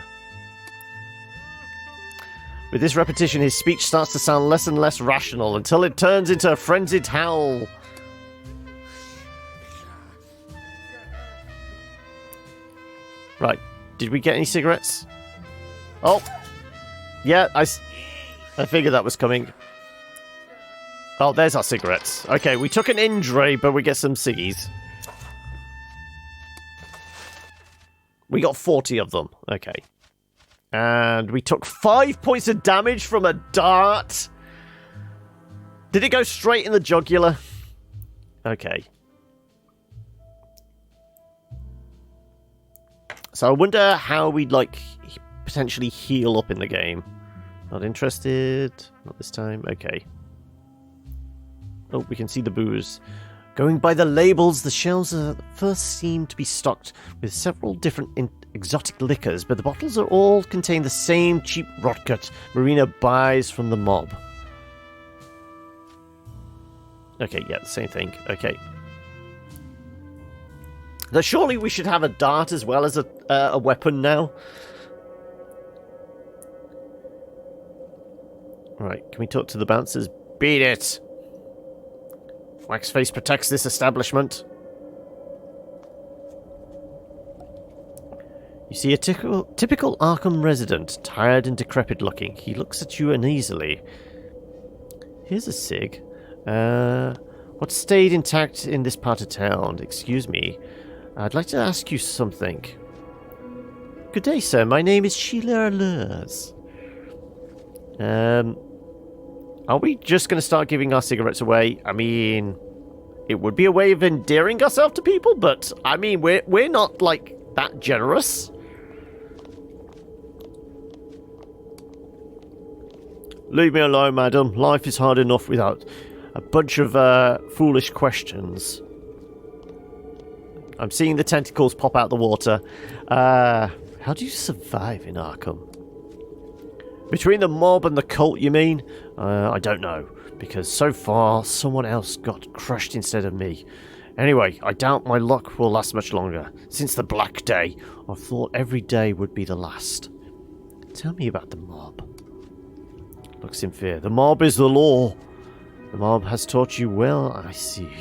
With this repetition, his speech starts to sound less and less rational until it turns into a frenzied howl. Right. Did we get any cigarettes? Oh. Yeah, I figured that was coming. Oh, there's our cigarettes. Okay, we took an injury, but we get some ciggies. We got 40 of them. Okay. And we took 5 points of damage from a dart. Did it go straight in the jugular? Okay. So I wonder how we'd, like, potentially heal up in the game. Not interested. Not this time. Okay. Oh, we can see the booze. Going by the labels, the shelves first seem to be stocked with several different exotic liquors, but the bottles are all contain the same cheap rotgut Marina buys from the mob. Okay, yeah, the same thing. Okay. Now, surely we should have a dart as well as a weapon now. Right, can we talk to the bouncers? Beat it! Waxface protects this establishment. You see a typical Arkham resident, tired and decrepit looking. He looks at you uneasily. Here's a cig. What stayed intact in this part of town? Excuse me. I'd like to ask you something. Good day, sir. My name is Sheila Allures. Are we just going to start giving our cigarettes away? I mean, it would be a way of endearing ourselves to people, but I mean, we're not like that generous. Leave me alone, madam. Life is hard enough without a bunch of foolish questions. I'm seeing the tentacles pop out the water. How do you survive in Arkham? Between the mob and the cult, you mean? I don't know, because so far someone else got crushed instead of me. Anyway, I doubt my luck will last much longer. Since the Black Day, I've thought every day would be the last. Tell me about the mob. Looks in fear. The mob is the law. The mob has taught you well, I see.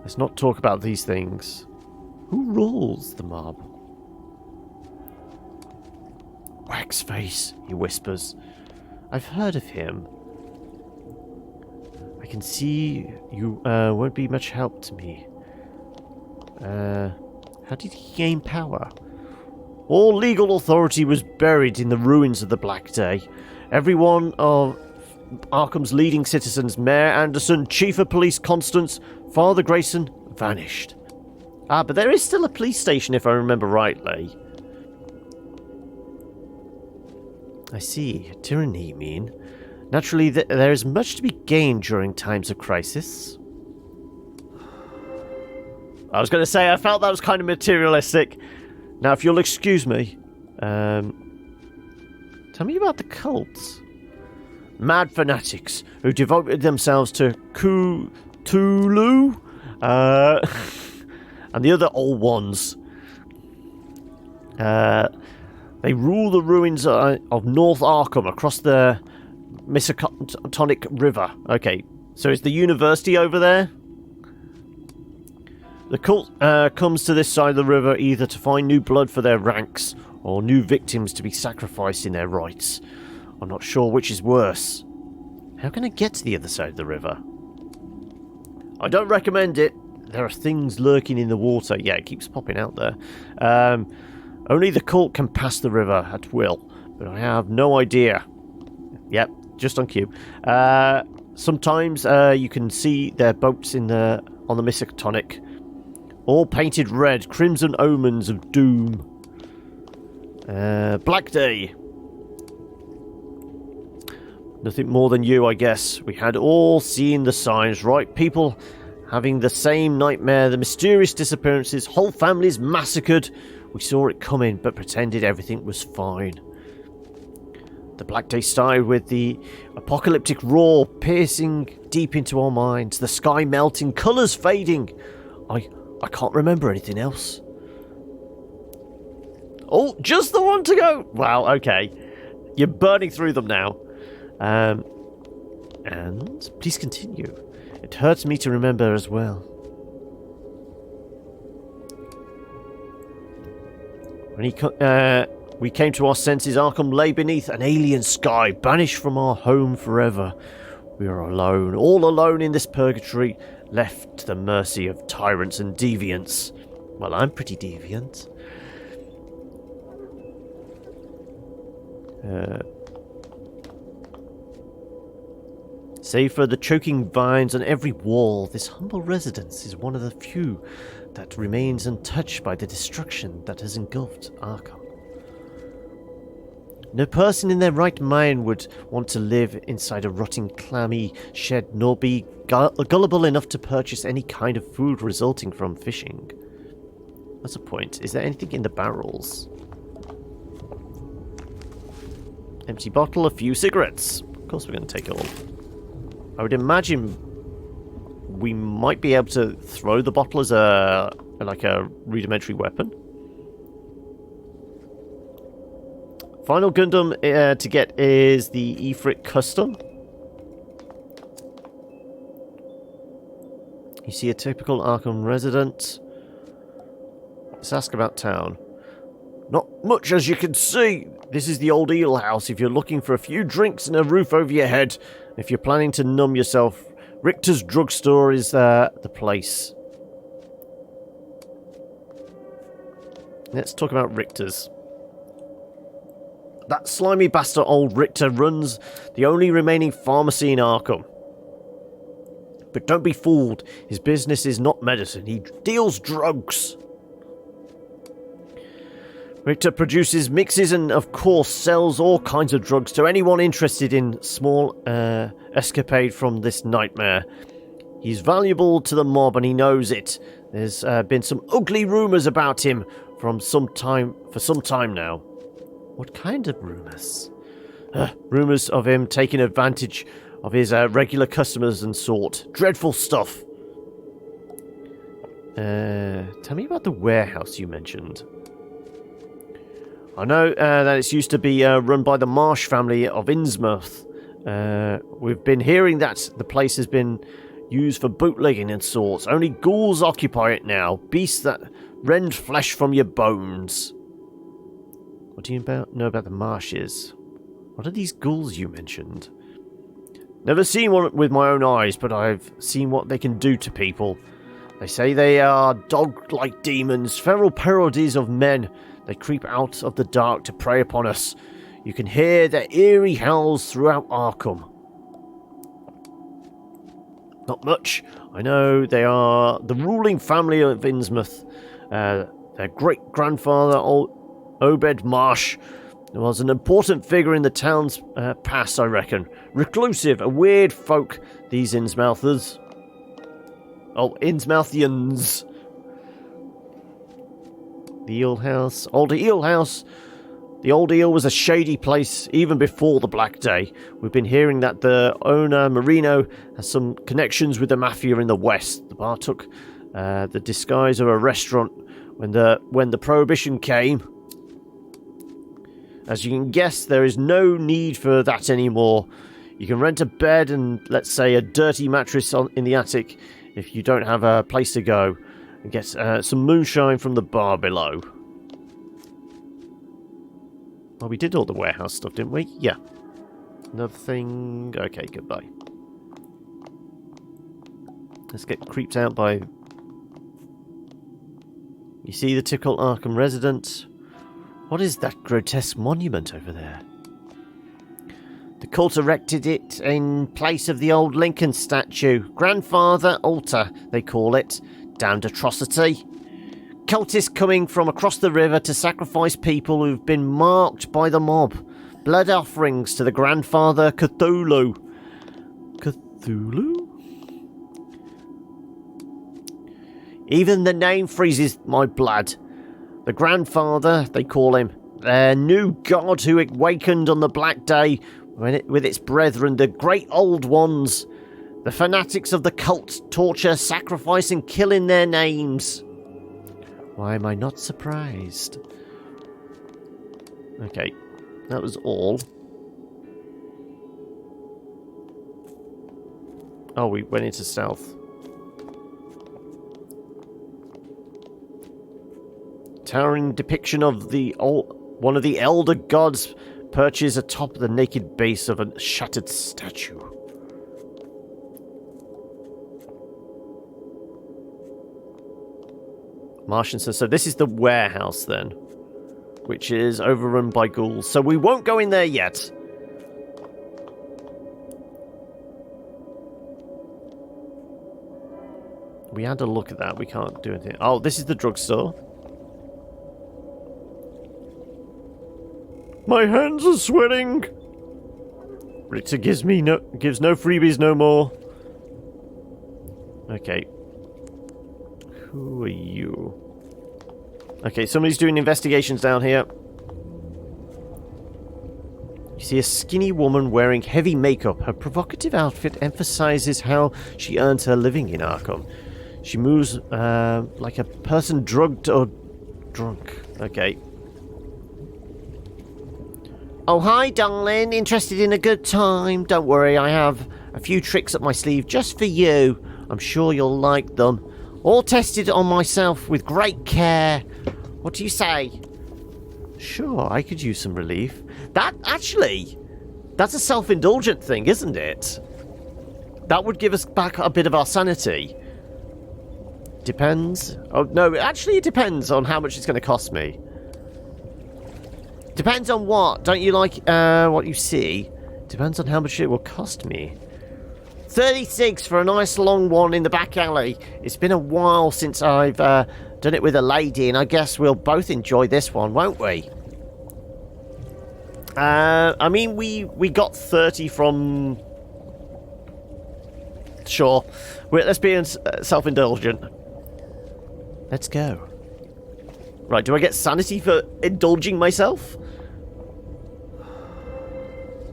Let's not talk about these things. Who rules the mob? Waxface, he whispers. I've heard of him. I can see you won't be much help to me. How did he gain power? All legal authority was buried in the ruins of the Black Day. Every one of Arkham's leading citizens, Mayor Anderson, Chief of Police Constance, Father Grayson, vanished. Ah, but there is still a police station if I remember rightly. I see. Tyranny, you mean? Naturally, there is much to be gained during times of crisis. I was going to say, I felt that was kind of materialistic. Now, if you'll excuse me, tell me about the cults. Mad fanatics who devoted themselves to Cthulhu, and the other old ones. They rule the ruins of North Arkham across the Miskatonic River. Okay, so is the university over there? The cult comes to this side of the river either to find new blood for their ranks or new victims to be sacrificed in their rites. I'm not sure which is worse. How can I get to the other side of the river? I don't recommend it. There are things lurking in the water. Yeah, it keeps popping out there. Only the cult can pass the river at will, but I have no idea. Yep, just on cue. Sometimes you can see their boats on the Miskatonic. All painted red, crimson omens of doom. Black Day. Nothing more than you, I guess. We had all seen the signs, right? People having the same nightmare, the mysterious disappearances, whole families massacred. We saw it coming, but pretended everything was fine. The Black Day started with the apocalyptic roar piercing deep into our minds, the sky melting, colours fading. I can't remember anything else. Oh, just the one to go! Wow, okay. You're burning through them now. And please continue. It hurts me to remember as well. When we came to our senses, Arkham lay beneath an alien sky, banished from our home forever. We are alone, all alone in this purgatory, left to the mercy of tyrants and deviants. Well, I'm pretty deviant. Save for the choking vines on every wall, this humble residence is one of the few that remains untouched by the destruction that has engulfed Arkham. No person in their right mind would want to live inside a rotting, clammy shed, nor be gullible enough to purchase any kind of food resulting from fishing. That's a point. Is there anything in the barrels? Empty bottle, a few cigarettes. Of course we're going to take it all. I would imagine we might be able to throw the bottle as a rudimentary weapon. Final Gundam to get is the Ifrit Custom. You see a typical Arkham resident. Let's ask about town. Not much, as you can see. This is the old eel house if you're looking for a few drinks and a roof over your head. If you're planning to numb yourself, Richter's drugstore is the place. Let's talk about Richter's. That slimy bastard old Richter runs the only remaining pharmacy in Arkham. But don't be fooled, his business is not medicine, he deals drugs. Richter produces mixes and, of course, sells all kinds of drugs to anyone interested in small escapade from this nightmare. He's valuable to the mob and he knows it. There's been some ugly rumours about him for some time now. What kind of rumours? Rumours of him taking advantage of his regular customers and sort. Dreadful stuff. Tell me about the warehouse you mentioned. I know that it's used to be run by the Marsh family of Innsmouth. We've been hearing that the place has been used for bootlegging and sorts. Only ghouls occupy it now. Beasts that rend flesh from your bones. What do you know about the Marshes? What are these ghouls you mentioned? Never seen one with my own eyes, but I've seen what they can do to people. They say they are dog-like demons, feral parodies of men. They creep out of the dark to prey upon us. You can hear their eerie howls throughout Arkham. Not much. I know they are the ruling family of Innsmouth. Their great-grandfather, Obed Marsh, was an important figure in the town's past, I reckon. Reclusive, a weird folk, these Innsmouthers. Oh, Innsmouthians. The Eel House. Old Eel House. The Old Eel was a shady place even before the Black Day. We've been hearing that the owner, Marino, has some connections with the mafia in the West. The bar took the disguise of a restaurant when the Prohibition came. As you can guess, there is no need for that anymore. You can rent a bed and, let's say, a dirty mattress in the attic if you don't have a place to go, and get some moonshine from the bar below. Well, we did all the warehouse stuff, didn't we? Yeah. Another thing... Okay, goodbye. Let's get creeped out by... You see the typical Arkham resident? What is that grotesque monument over there? The cult erected it in place of the old Lincoln statue. Grandfather altar, they call it. Damned atrocity. Cultists coming from across the river to sacrifice people who've been marked by the mob. Blood offerings to the grandfather Cthulhu. Cthulhu? Even the name freezes my blood. The grandfather, they call him. Their new god who awakened on the Black Day with its brethren, the great old ones. The fanatics of the cult torture, sacrifice and kill in their names. Why am I not surprised? Okay, that was all. Oh, we went into stealth. Towering depiction of one of the elder gods perches atop the naked base of a shattered statue. Martian says, so this is the warehouse then, which is overrun by ghouls. So we won't go in there yet. We had a look at that. We can't do anything. Oh, this is the drugstore. My hands are sweating. Richter gives no freebies no more. Okay. Who are you? Okay, somebody's doing investigations down here. You see a skinny woman wearing heavy makeup. Her provocative outfit emphasizes how she earns her living in Arkham. She moves like a person drugged or drunk. Okay. Oh, hi, darling. Interested in a good time? Don't worry, I have a few tricks up my sleeve just for you. I'm sure you'll like them. All tested on myself with great care. What do you say? Sure, I could use some relief. That's a self-indulgent thing, isn't it? That would give us back a bit of our sanity. Depends. Oh, no, actually it depends on how much it's going to cost me. Depends on what? Don't you like what you see? Depends on how much it will cost me. 36 for a nice long one in the back alley. It's been a while since I've done it with a lady, and I guess we'll both enjoy this one, won't we? I mean, we got 30 from... Sure. Let's be self-indulgent. Let's go. Right, do I get sanity for indulging myself?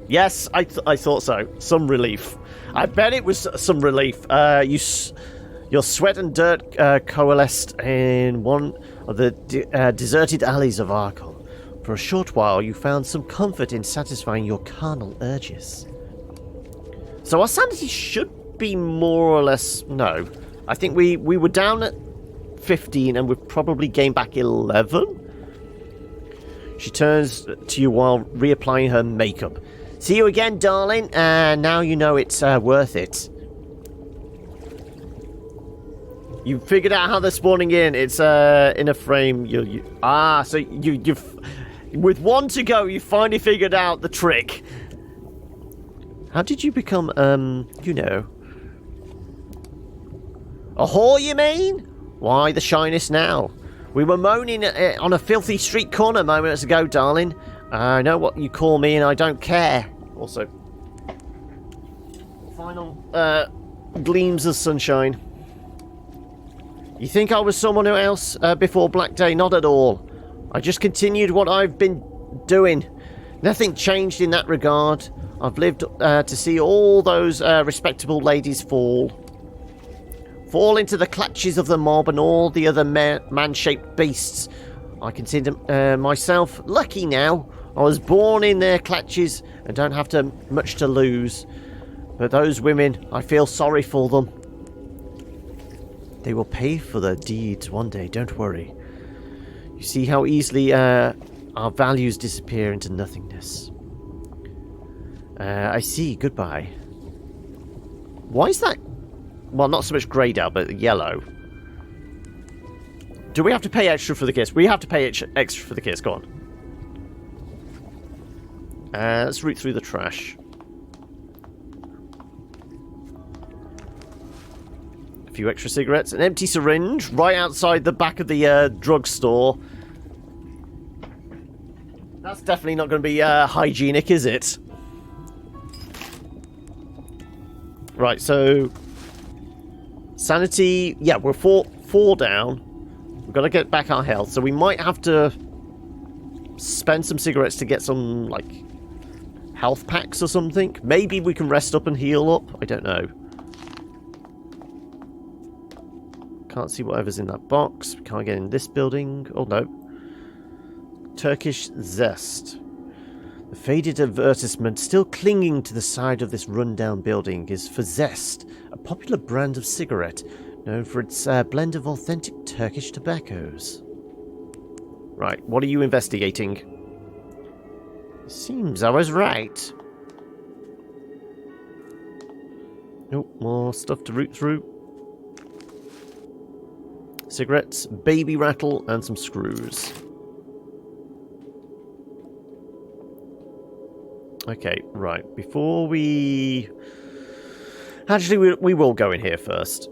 Yes, I thought so. Some relief. I bet it was some relief. Your sweat and dirt coalesced in one of the deserted alleys of Arkham. For a short while, you found some comfort in satisfying your carnal urges. So our sanity should be more or less... No. I think we were down at 15 and we've probably gained back 11. She turns to you while reapplying her makeup. See you again, darling. Now you know it's worth it. You figured out how they're spawning in. It's in a frame. So you've with one to go, you finally figured out the trick. How did you become, A whore, you mean? Why the shyness now? We were moaning on a filthy street corner moments ago, darling. I know what you call me and I don't care. Also, final gleams of sunshine. You think I was someone else before Black Day? Not at all. I just continued what I've been doing. Nothing changed in that regard. I've lived to see all those respectable ladies fall into the clutches of the mob and all the other man-shaped beasts. I consider myself lucky now. I was born in their clutches and don't have much to lose. But those women, I feel sorry for them. They will pay for their deeds one day, don't worry. You see how easily our values disappear into nothingness. I see, goodbye. Why is that? Well, not so much greyed out, but yellow. Do we have to pay extra for the kiss? We have to pay extra for the kiss, go on. Let's root through the trash. A few extra cigarettes. An empty syringe right outside the back of the drugstore. That's definitely not going to be hygienic, is it? Right, so... sanity... yeah, we're four down. We've got to get back our health, so we might have to spend some cigarettes to get some, like, health packs or something. Maybe we can rest up and heal up. I don't know. Can't see whatever's in that box. We can't get in this building. Oh, no. Turkish Zest. The faded advertisement still clinging to the side of this rundown building is for Zest, a popular brand of cigarette known for its blend of authentic Turkish tobaccos. Right, what are you investigating? Seems I was right. Nope, more stuff to root through. Cigarettes, baby rattle, and some screws. Okay, right. Before we... actually, we will go in here first.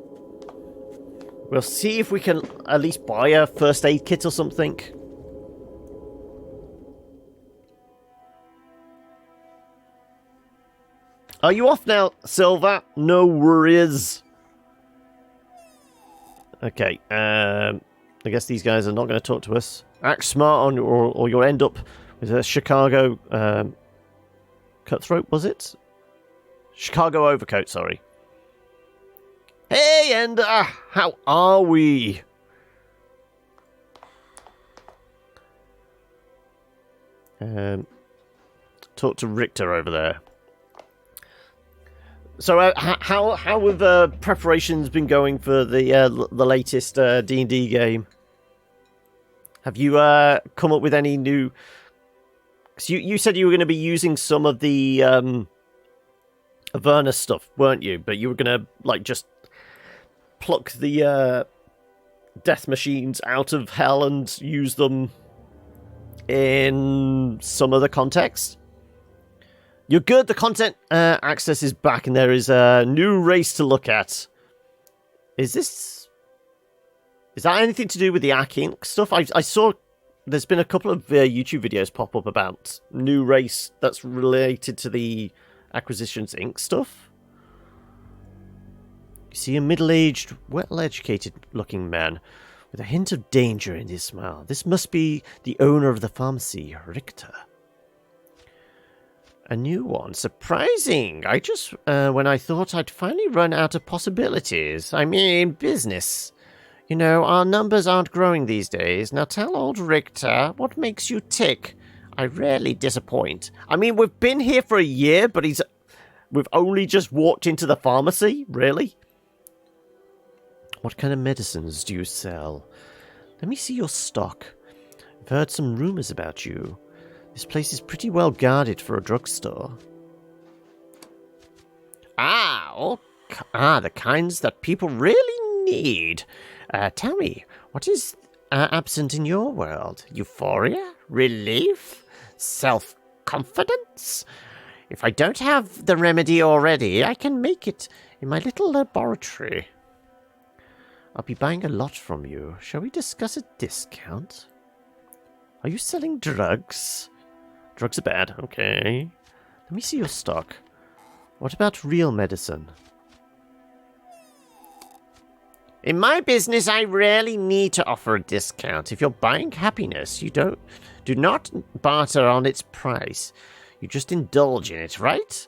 We'll see if we can at least buy a first aid kit or something. Are you off now, Silver? No worries. Okay, I guess these guys are not going to talk to us. Act smart or you'll end up with a Chicago cutthroat, was it? Chicago overcoat, sorry. Hey, and how are we? Talk to Richter over there. So, how have preparations been going for the latest D&D game? Have you come up with any new? Cause you said you were going to be using some of the Avernus stuff, weren't you? But you were going to like just pluck the death machines out of hell and use them in some other context. You're good. The content access is back, and there is a new race to look at. Is that anything to do with the Ark Inc. stuff? I saw there's been a couple of YouTube videos pop up about new race that's related to the Acquisitions Inc. stuff. You see a middle-aged, well-educated-looking man with a hint of danger in his smile. This must be the owner of the pharmacy, Richter. A new one. Surprising. I just, when I thought I'd finally run out of possibilities. I mean, business. You know, our numbers aren't growing these days. Now tell old Richter, what makes you tick? I rarely disappoint. I mean, we've been here for a year, but we've only just walked into the pharmacy? Really? What kind of medicines do you sell? Let me see your stock. I've heard some rumors about you. This place is pretty well guarded for a drugstore. The kinds that people really need. Tell me, what is absent in your world? Euphoria? Relief? Self-confidence? If I don't have the remedy already, I can make it in my little laboratory. I'll be buying a lot from you. Shall we discuss a discount? Are you selling drugs? Drugs are bad. Okay. Let me see your stock. What about real medicine? In my business, I rarely need to offer a discount. If you're buying happiness, you do not barter on its price. You just indulge in it, right?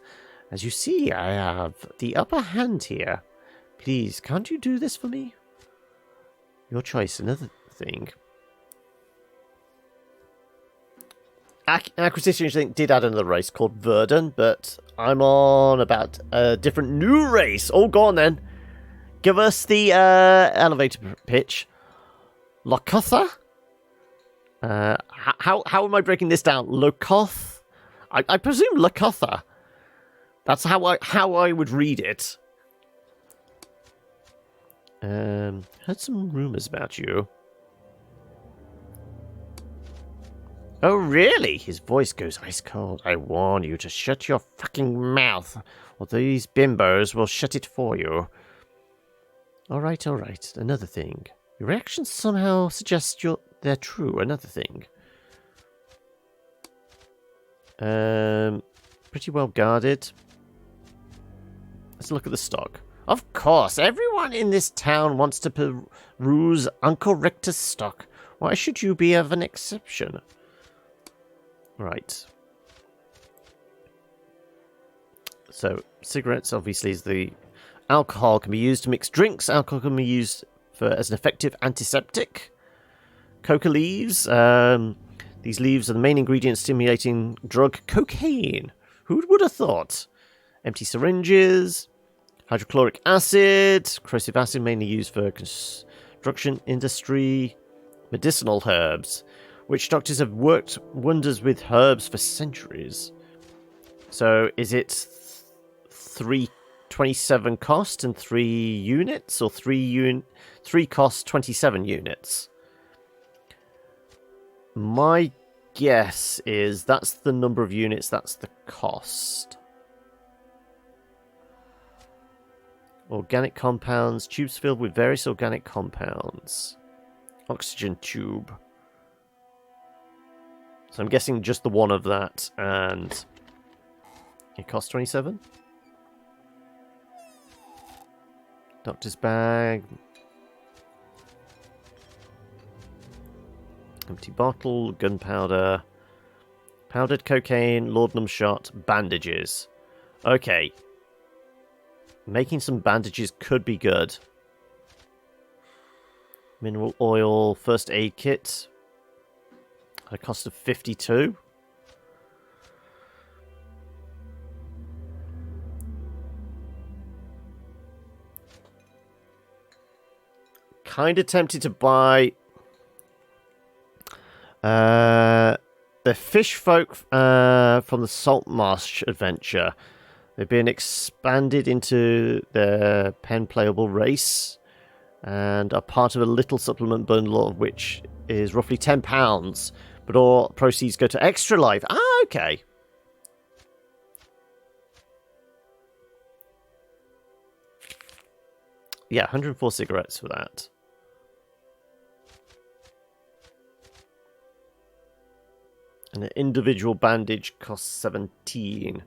As you see, I have the upper hand here. Please, can't you do this for me? Your choice. Another thing. Acquisition, I think, did add another race called Verdun, but I'm on about a different new race. Oh, go on then. Give us the elevator pitch. Lokotha? How am I breaking this down? Lokoth? I presume Lokotha. That's how I would read it. Heard some rumors about you. Oh, really? His voice goes ice cold. I warn you to shut your fucking mouth, or these bimbos will shut it for you. Alright. Another thing. Your reactions somehow suggest they're true. Another thing. Pretty well guarded. Let's look at the stock. Of course, everyone in this town wants to peruse Uncle Richter's stock. Why should you be of an exception? Right. So, cigarettes obviously is the... Alcohol can be used to mix drinks. Alcohol can be used as an effective antiseptic. Coca leaves. These leaves are the main ingredient stimulating drug cocaine. Who would have thought? Empty syringes. Hydrochloric acid. Corrosive acid mainly used for construction industry. Medicinal herbs. Witch doctors have worked wonders with herbs for centuries. So is it 327 cost and 3 units, or 3 cost 27 units? My guess is that's the number of units, that's the cost. Organic compounds, tubes filled with various organic compounds. Oxygen tube. So I'm guessing just the one of that, and it costs 27. Doctor's bag. Empty bottle, gunpowder, powdered cocaine, laudanum shot, bandages. Okay. Making some bandages could be good. Mineral oil, first aid kit. At a cost of 52. Kind of tempted to buy the fish folk from the Salt Marsh adventure. They've been expanded into the pen playable race and are part of a little supplement bundle, of which is roughly £10, but all proceeds go to Extra Life. Ah, okay. Yeah, 104 cigarettes for that. And an individual bandage costs 17.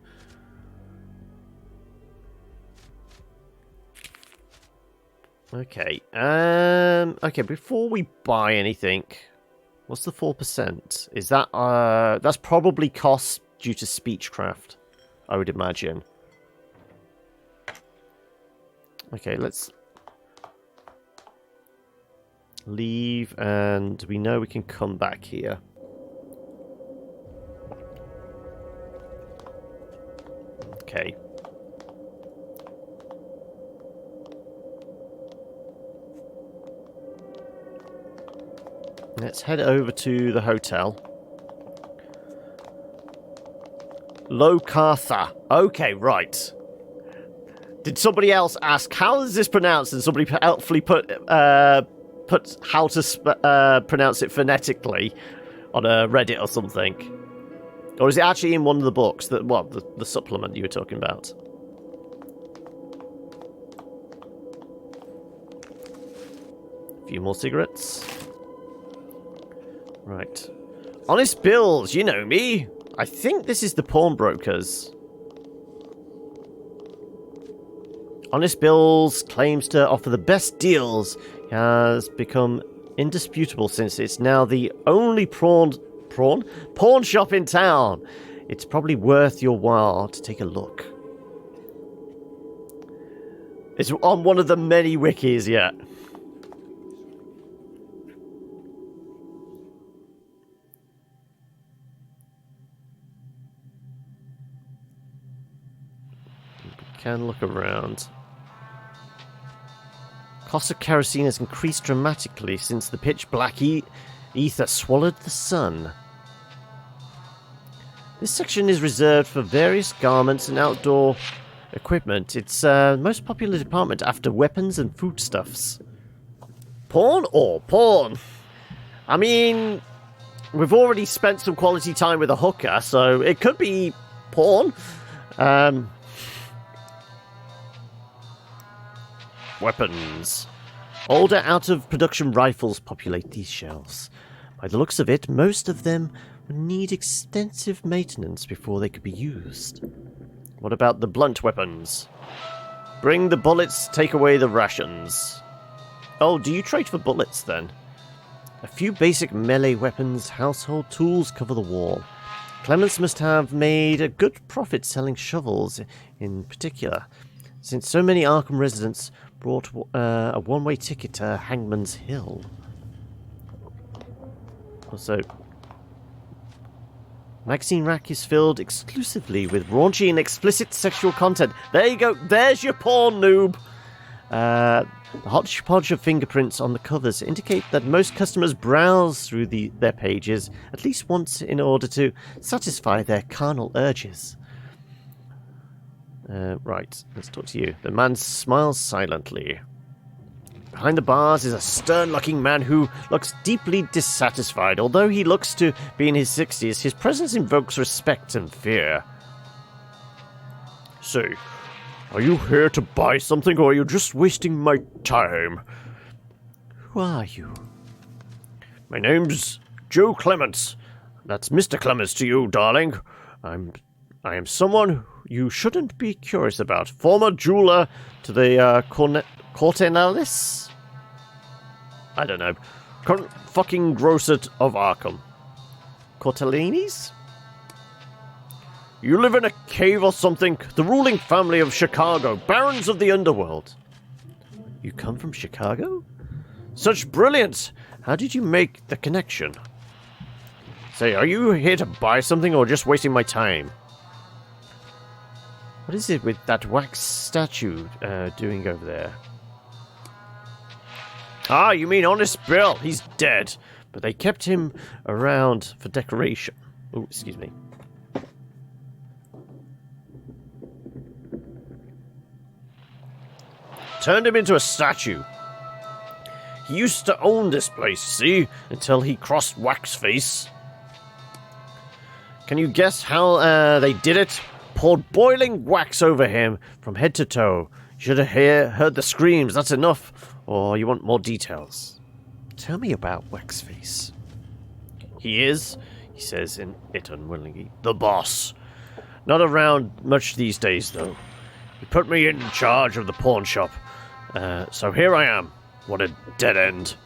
Okay. Okay, before we buy anything, what's the 4%? Is that that's probably cost due to Speechcraft, I would imagine. Okay, let's leave, and we know we can come back here. Okay. Let's head over to the hotel. Lokatha. Okay, right. Did somebody else ask, how is this pronounced? And somebody helpfully put how to pronounce it phonetically on a Reddit or something. Or is it actually in one of the books, that the supplement you were talking about? few more cigarettes. Right. Honest Bills, you know me. I think this is the pawnbrokers. Honest Bills claims to offer the best deals. He has become indisputable since it's now the only pawn shop in town. It's probably worth your while to take a look. It's on one of the many wikis yet. Can look around. Cost of kerosene has increased dramatically since the pitch black ether swallowed the sun. This section is reserved for various garments and outdoor equipment. It's most popular department after weapons and foodstuffs. Porn or porn? I mean, we've already spent some quality time with a hooker, so it could be porn. Weapons. Older out-of-production rifles populate these shelves. By the looks of it, most of them would need extensive maintenance before they could be used. What about the blunt weapons? Bring the bullets, take away the rations. Oh, do you trade for bullets then? A few basic melee weapons, household tools cover the wall. Clements must have made a good profit selling shovels in particular, since so many Arkham residents brought a one-way ticket to Hangman's Hill. Also, magazine rack is filled exclusively with raunchy and explicit sexual content. There you go. There's your porn, noob. The hodgepodge of fingerprints on the covers indicate that most customers browse through their pages at least once in order to satisfy their carnal urges. Right, let's talk to you. The man smiles silently. Behind the bars is a stern-looking man who looks deeply dissatisfied. Although he looks to be in his 60s, his presence invokes respect and fear. Say, are you here to buy something, or are you just wasting my time? Who are you? My name's Joe Clements. That's Mr. Clements to you, darling. I am someone you shouldn't be curious about. Former jeweler to the Cortenalis? I don't know. Current fucking grocer of Arkham. Cortellinis? You live in a cave or something? The ruling family of Chicago, barons of the underworld. You come from Chicago? Such brilliance! How did you make the connection? Say, are you here to buy something or just wasting my time? What is it with that wax statue doing over there? Ah, you mean Honest Bill. He's dead. But they kept him around for decoration. Oh, excuse me. Turned him into a statue. He used to own this place, see? Until he crossed Waxface. Can you guess how they did it? Poured boiling wax over him from head to toe. You should have heard the screams, that's enough. Or you want more details? Tell me about Waxface. He is, he says in it unwillingly, the boss. Not around much these days, though. He put me in charge of the pawn shop. So here I am. What a dead end.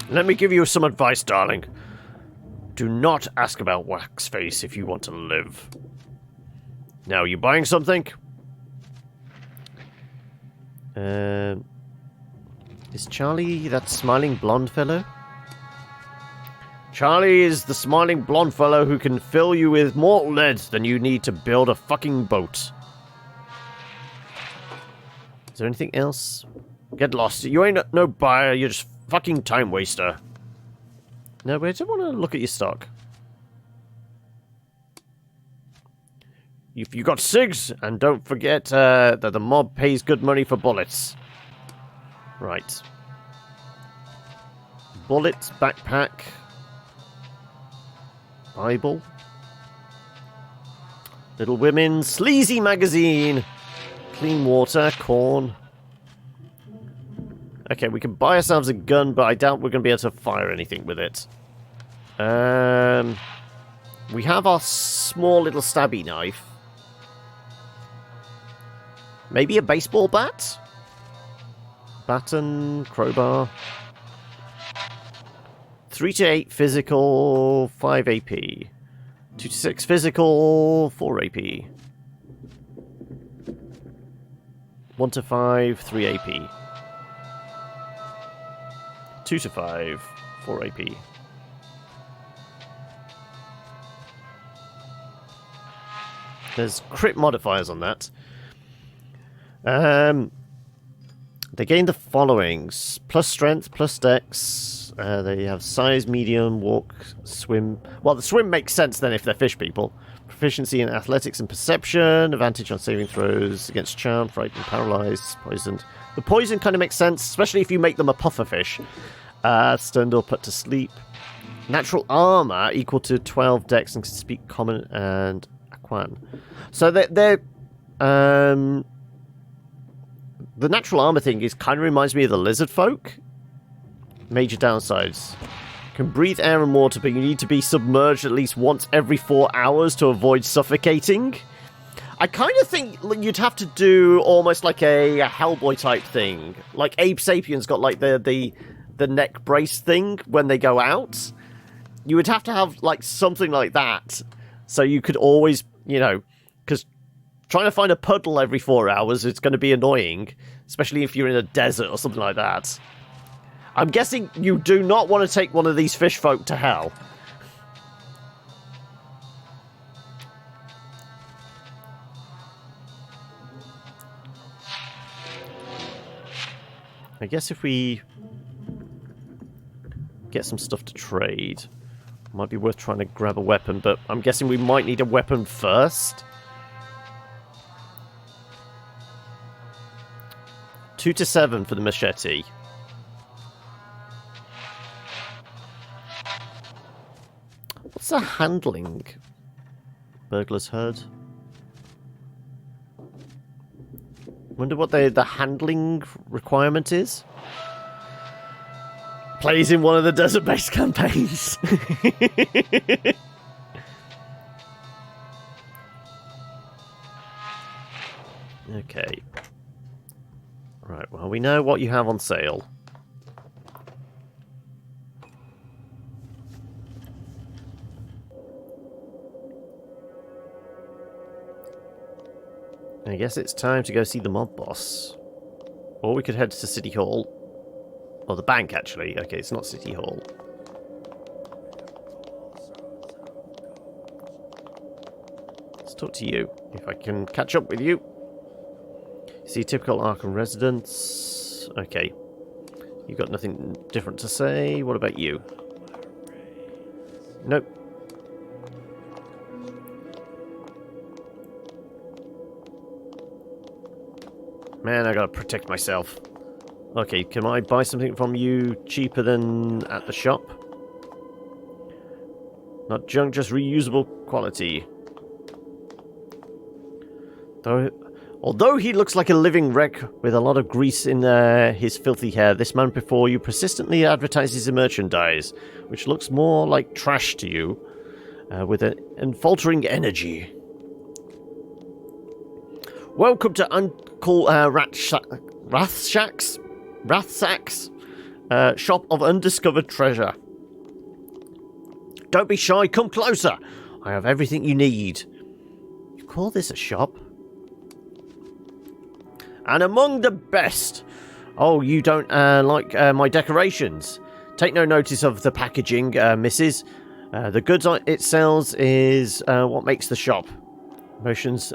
Let me give you some advice, darling. Do not ask about Waxface if you want to live. Now, you buying something? Is Charlie that smiling blonde fellow? Charlie is the smiling blonde fellow who can fill you with more lead than you need to build a fucking boat. Is there anything else? Get lost. You ain't no buyer, you're just fucking time waster. No, but I don't want to look at your stock. If you got cigs, and don't forget that the mob pays good money for bullets. Right. Bullets, backpack. Bible. Little Women, Sleazy Magazine. Clean water, corn. Okay, we can buy ourselves a gun, but I doubt we're going to be able to fire anything with it. We have our small little stabby knife. Maybe a baseball bat? Baton, crowbar. 3 to 8 physical, 5 AP. 2 to 6 physical, 4 AP. 1 to 5, 3 AP. 2 to 5, 4 AP. There's crit modifiers on that. They gain the followings: plus strength, plus dex. They have size, medium, walk, swim. Well, the swim makes sense then if they're fish people. Proficiency in athletics and perception. Advantage on saving throws against charm, frightened, paralyzed, poisoned. The poison kind of makes sense, especially if you make them a pufferfish. Stunned or put to sleep. Natural armor equal to 12 dex and can speak common and Aquan. So they're the natural armor thing is kind of reminds me of the lizard folk. Major downsides. Can breathe air and water, but you need to be submerged at least once every 4 hours to avoid suffocating. I kind of think you'd have to do almost like a Hellboy type thing. Like Abe Sapien's got like the neck brace thing when they go out. You would have to have like something like that. So you could always, you know, because trying to find a puddle every 4 hours is going to be annoying, especially if you're in a desert or something like that. I'm guessing you do not want to take one of these fish folk to hell. I guess if we get some stuff to trade, might be worth trying to grab a weapon, but I'm guessing we might need a weapon first. 2 to 7 for the machete. What's the handling? Burglar's Herd. Wonder what the handling requirement is. Plays in one of the desert-based campaigns. Okay. Right, well, we know what you have on sale. I guess it's time to go see the mob boss. Or we could head to City Hall. Or the bank, actually. Okay, it's not City Hall. Let's talk to you, if I can catch up with you. See, typical Arkham residents. Okay. You got nothing different to say. What about you? Nope. Man, I gotta protect myself. Okay, can I buy something from you cheaper than at the shop? Not junk, just reusable quality. Although he looks like a living wreck with a lot of grease in his filthy hair, this man before you persistently advertises his merchandise, which looks more like trash to you, with an unfaltering energy. Welcome to Uncle Rathsack's shop of undiscovered treasure. Don't be shy, come closer. I have everything you need. You call this a shop? And among the best. Oh, you don't like my decorations? Take no notice of the packaging, missus. The goods it sells is what makes the shop. Motions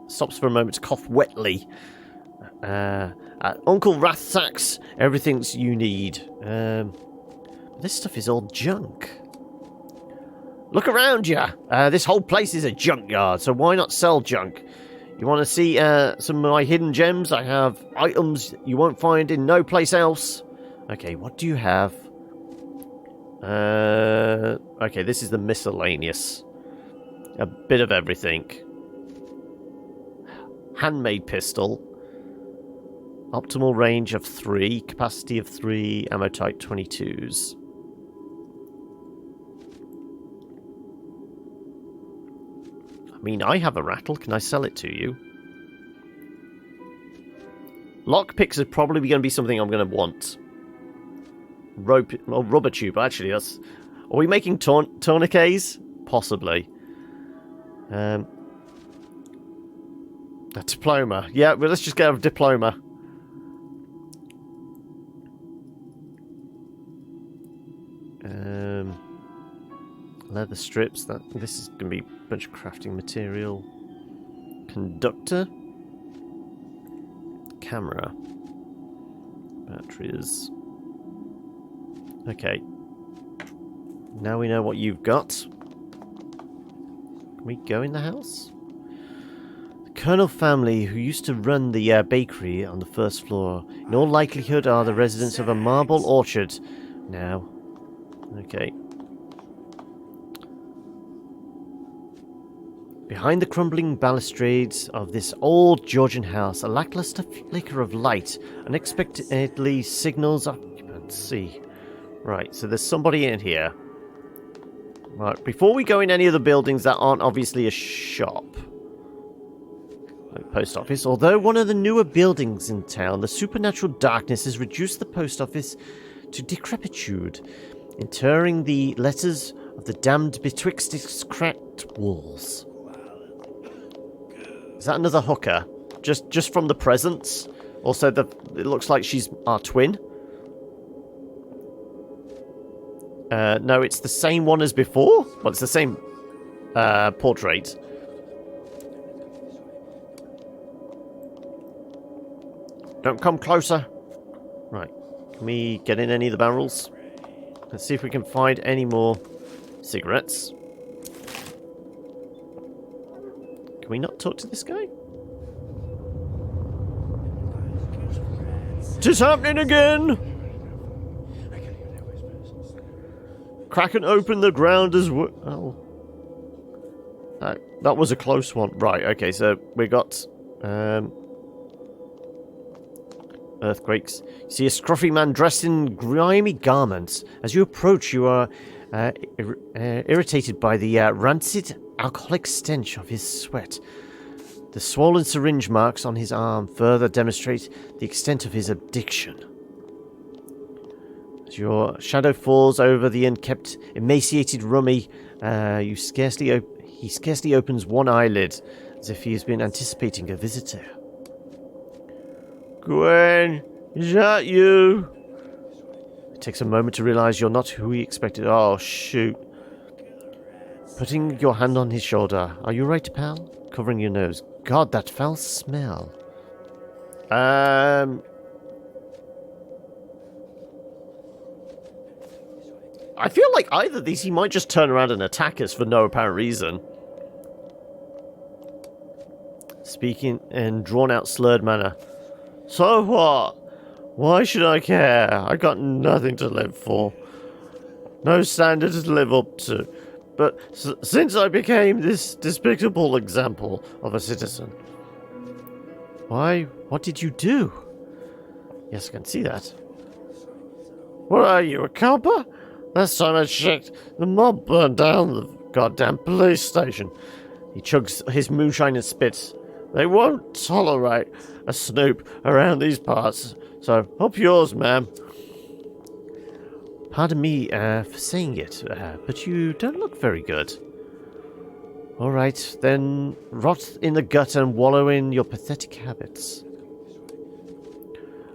stops for a moment to cough wetly. Uncle Rathsack's, everything's you need. This stuff is all junk. Look around you. This whole place is a junkyard, so why not sell junk? You want to see some of my hidden gems? I have items you won't find in no place else. Okay, what do you have? Okay, this is the miscellaneous. A bit of everything. Handmade pistol. Optimal range of 3, capacity of 3, ammo type 22s. I mean, I have a rattle. Can I sell it to you? Lockpicks are probably going to be something I'm going to want. Rubber tube, actually. That's. Are we making tourniquets? Possibly. A diploma. Yeah, well, let's just get a diploma. Leather strips. This is going to be a bunch of crafting material. Conductor. Camera. Batteries. Okay. Now we know what you've got. Can we go in the house? The Colonel family, who used to run the bakery on the first floor, in all likelihood are the residents of a marble orchard now. Okay. Behind the crumbling balustrades of this old Georgian house, a lackluster flicker of light unexpectedly signals occupancy. Right, so there's somebody in here. Right, before we go in any of the buildings that aren't obviously a shop, like the post office, although one of the newer buildings in town, the supernatural darkness has reduced the post office to decrepitude, interring the letters of the damned betwixt its cracked walls. Is that another hooker? Just from the presence? Also, it looks like she's our twin. No, it's the same one as before? Well, it's the same portrait. Don't come closer. Right. Can we get in any of the barrels? Let's see if we can find any more cigarettes. Can we not talk to this guy? Tis happening again! Cracking open the ground as well. Oh. That was a close one. Right, okay, so we got earthquakes. You see a scruffy man dressed in grimy garments. As you approach, you are irritated by the rancid alcoholic stench of his sweat. The swollen syringe marks on his arm further demonstrate the extent of his addiction. As your shadow falls over the unkempt, emaciated rummy, he scarcely opens one eyelid, as if he has been anticipating a visitor. Gwen, is that you? It takes a moment to realize you're not who he expected. Oh, shoot. Putting your hand on his shoulder. Are you right, pal? Covering your nose. God, that foul smell. I feel like either of these he might just turn around and attack us for no apparent reason. Speaking in drawn-out, slurred manner. So what? Why should I care? I got nothing to live for. No standards to live up to. But since I became this despicable example of a citizen... Why? What did you do? Yes, I can see that. What are you, a copper? Last time I checked, the mob burned down the goddamn police station. He chugs his moonshine and spits. They won't tolerate a snoop around these parts, so up yours, ma'am. Pardon me for saying it, but you don't look very good. All right, then rot in the gut and wallow in your pathetic habits.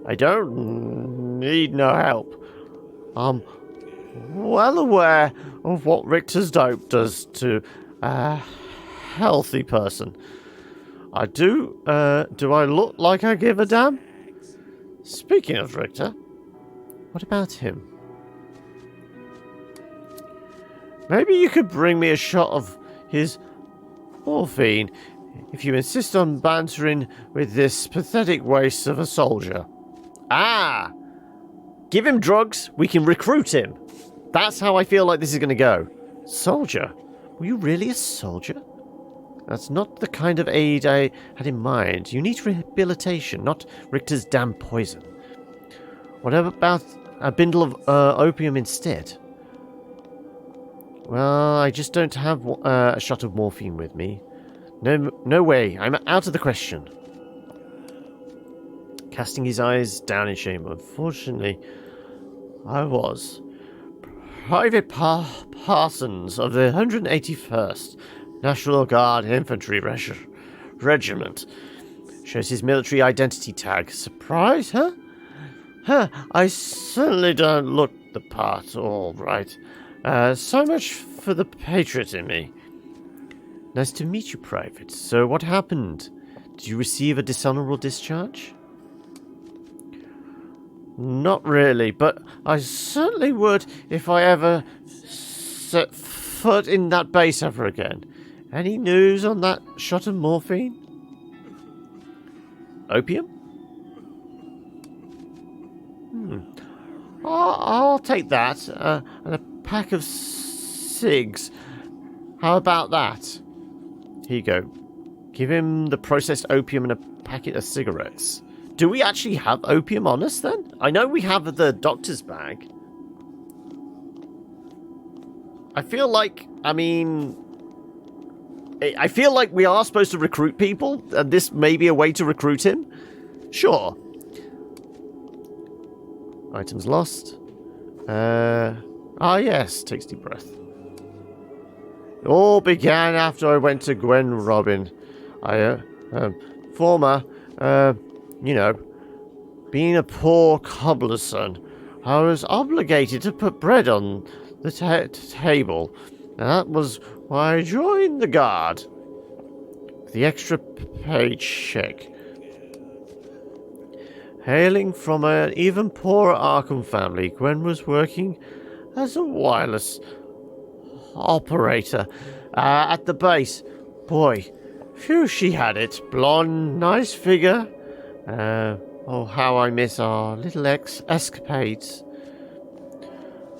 I don't need no help. I'm well aware of what Richter's dope does to a healthy person. I do I look like I give a damn? Speaking of Richter, what about him? Maybe you could bring me a shot of his morphine if you insist on bantering with this pathetic waste of a soldier. Ah! Give him drugs, we can recruit him. That's how I feel like this is going to go. Soldier? Were you really a soldier? That's not the kind of aid I had in mind. You need rehabilitation, not Richter's damn poison. What about a bindle of opium instead? Well, I just don't have a shot of morphine with me. No way. I'm out of the question. Casting his eyes down in shame. Unfortunately, I was. Private Parsons of the 181st National Guard Infantry Regiment. Shows his military identity tag. Surprise, huh? Huh, I certainly don't look the part, all right. So much for the patriot in me. Nice to meet you, Private. So what happened? Did you receive a dishonorable discharge? Not really, but I certainly would if I ever set foot in that base ever again. Any news on that shot of morphine? Opium? I'll take that. And a pack of cigs. How about that? Here you go. Give him the processed opium and a packet of cigarettes. Do we actually have opium on us then? I know we have the doctor's bag. I feel like we are supposed to recruit people, and this may be a way to recruit him. Sure. Items lost. Yes, takes deep breath. It all began after I went to Gwen Robin. Being a poor cobbler's son, I was obligated to put bread on the table. And that was why I joined the guard. The extra paycheck. Hailing from an even poorer Arkham family, Gwen was working as a wireless operator at the base. Boy, phew, she had it. Blonde, nice figure. How I miss our little escapades.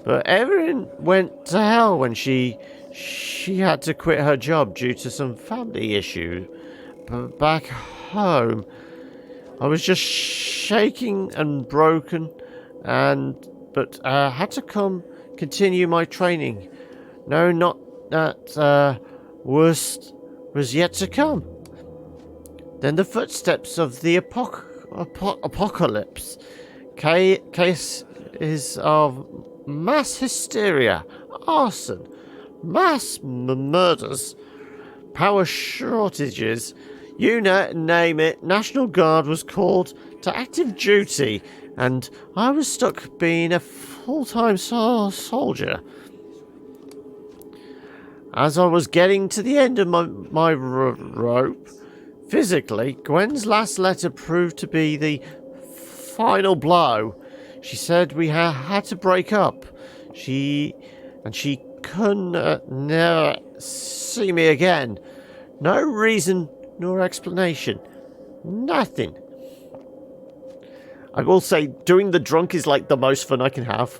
But everything went to hell when she had to quit her job due to some family issue. But back home, I was just shaking and broken, but had to continue my training. No, not that worst was yet to come. Then the footsteps of the apocalypse. Cases of mass hysteria, arson, mass murders, power shortages. You name it, National Guard was called to active duty, and I was stuck being a full-time soldier. As I was getting to the end of my rope, physically, Gwen's last letter proved to be the final blow. She said we had to break up. She couldn't never see me again. No reason nor explanation. Nothing. I will say, doing the drunk is like the most fun I can have.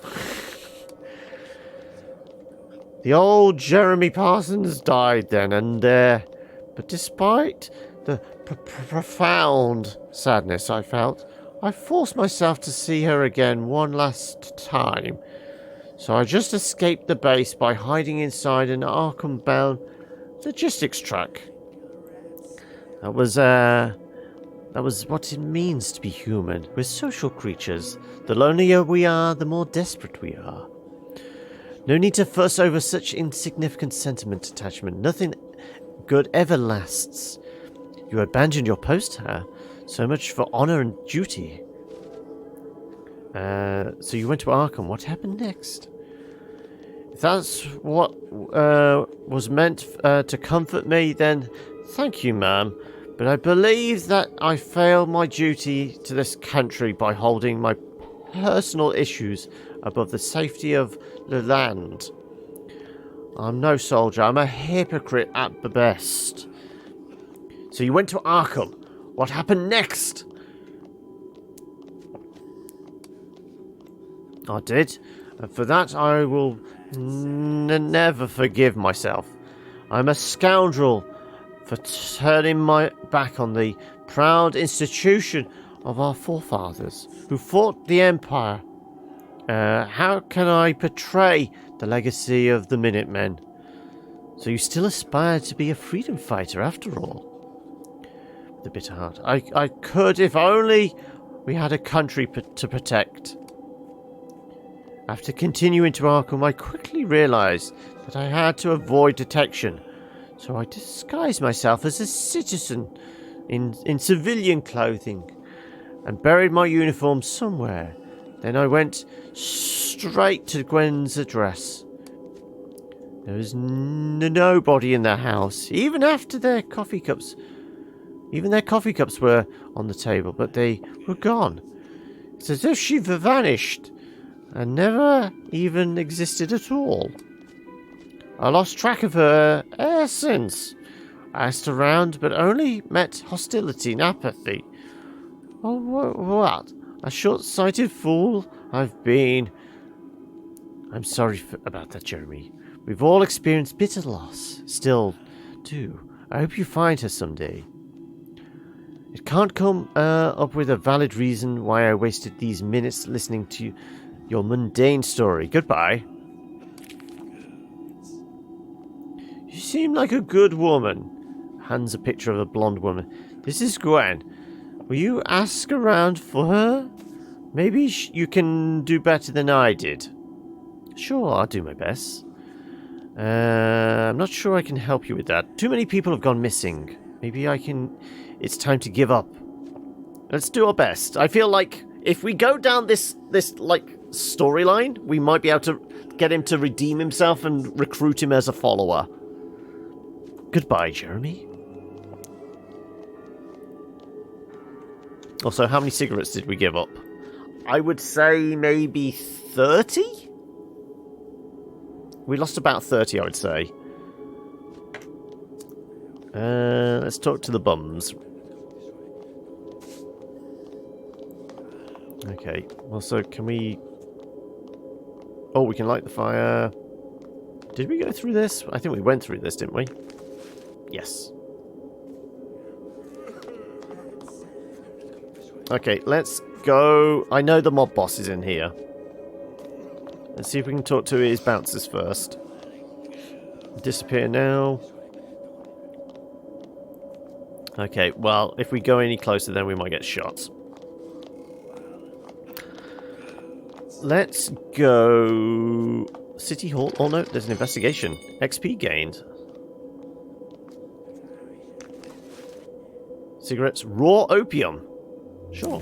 The old Jeremy Parsons died then and there. But despite the profound sadness I felt, I forced myself to see her again one last time. So I just escaped the base by hiding inside an Arkham-bound logistics truck. That was what it means to be human. We're social creatures. The lonelier we are, the more desperate we are. No need to fuss over such insignificant sentiment attachment. Nothing good ever lasts. You abandoned your post, huh? So much for honor and duty. So you went to Arkham. What happened next? If that's what was meant to comfort me, then thank you, ma'am. But I believe that I failed my duty to this country by holding my personal issues above the safety of the land. I'm no soldier. I'm a hypocrite at the best. So you went to Arkham. What happened next? I did. And for that I will never forgive myself. I'm a scoundrel. for turning my back on the proud institution of our forefathers who fought the Empire. How can I betray the legacy of the Minutemen? So you still aspire to be a freedom fighter after all? With a bitter heart. I could if only we had a country to protect. After continuing to Arkham, I quickly realized that I had to avoid detection. So I disguised myself as a citizen in civilian clothing and buried my uniform somewhere. Then I went straight to Gwen's address. There was nobody in the house, even after their coffee cups. Even their coffee cups were on the table, but they were gone. It's as if she vanished and never even existed at all. I lost track of her ever since. I asked around, but only met hostility and apathy. Oh, what? A short-sighted fool I've been. I'm sorry about that, Jeremy. We've all experienced bitter loss. Still do. I hope you find her someday. It can't come up with a valid reason why I wasted these minutes listening to your mundane story. Goodbye. You seem like a good woman. Hands a picture of a blonde woman. This is Gwen. Will you ask around for her? Maybe you can do better than I did. Sure, I'll do my best. I'm not sure I can help you with that. Too many people have gone missing. Maybe I can... It's time to give up. Let's do our best. I feel like if we go down this like storyline, we might be able to get him to redeem himself and recruit him as a follower. Goodbye, Jeremy. Also, how many cigarettes did we give up? I would say maybe 30? We lost about 30, I would say. Let's talk to the bums. Okay, well, so can we... Oh, we can light the fire. Did we go through this? I think we went through this, didn't we? Yes. Okay, let's go. I know the mob boss is in here. Let's see if we can talk to his bouncers first. Disappear now. Okay, well, if we go any closer, then we might get shot. Let's go... City Hall. Oh no, there's an investigation. XP gained. Cigarettes. Raw opium. Sure.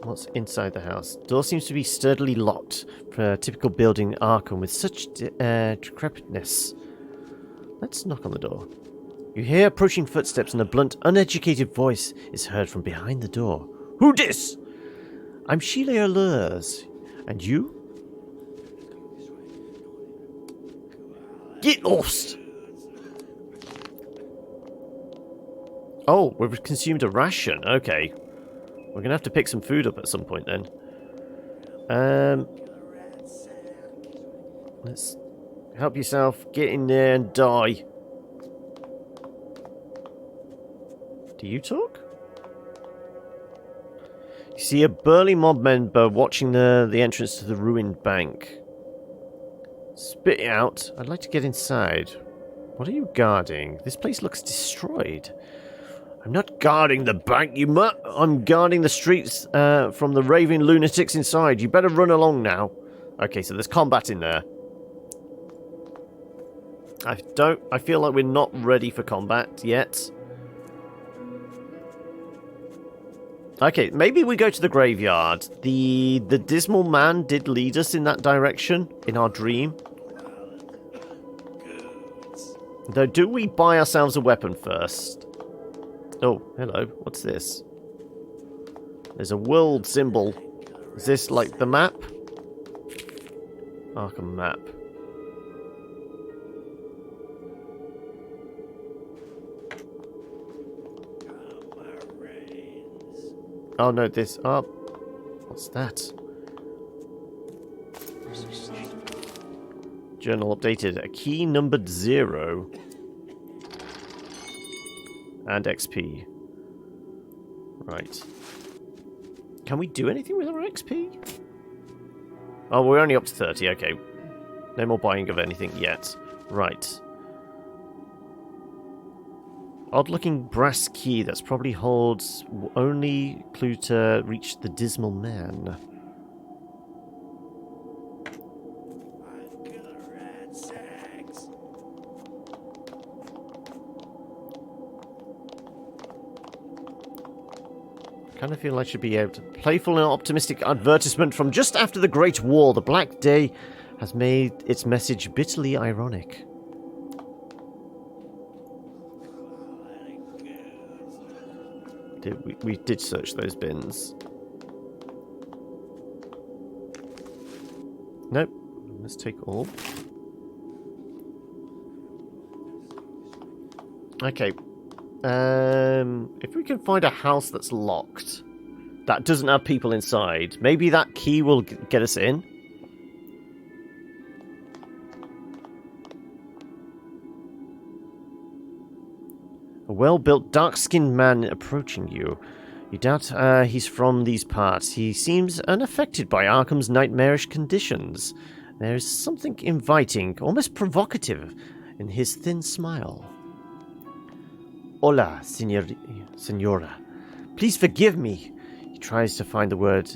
What's inside the house? Door seems to be sturdily locked for a typical building in Arkham with such decrepitness. Let's knock on the door. You hear approaching footsteps and a blunt, uneducated voice is heard from behind the door. Who dis? I'm Sheila Lures. And you? Get lost! Oh, we've consumed a ration. Okay. We're going to have to pick some food up at some point then. Let's help yourself. Get in there and die. Do you talk? You see a burly mob member watching the entrance to the ruined bank. Spit it out. I'd like to get inside. What are you guarding? This place looks destroyed. I'm not guarding the bank, you mutt. I'm guarding the streets from the raving lunatics inside. You better run along now. Okay, so there's combat in there. I feel like we're not ready for combat yet. Okay, maybe we go to the graveyard. The dismal man did lead us in that direction in our dream. Though, do we buy ourselves a weapon first? Oh, hello. What's this? There's a world symbol. Is this like the map? Arkham map. Oh no, this... Oh, what's that? Journal updated. A key numbered 0. And XP. Right. Can we do anything with our XP? Oh, we're only up to 30. Okay. No more buying of anything yet. Right. Odd-looking brass key that's probably holds only clue to reach the Dismal Man. I kind of feel I should be able to. Playful and optimistic advertisement from just after the Great War. The Black Day has made its message bitterly ironic. We did search those bins. Nope. Let's take all. Okay. If we can find a house that's locked, that doesn't have people inside, maybe that key will get us in. A well-built, dark-skinned man approaching you. You doubt he's from these parts. He seems unaffected by Arkham's nightmarish conditions. There is something inviting, almost provocative, in his thin smile. Hola, senora. Please forgive me. He tries to find the word.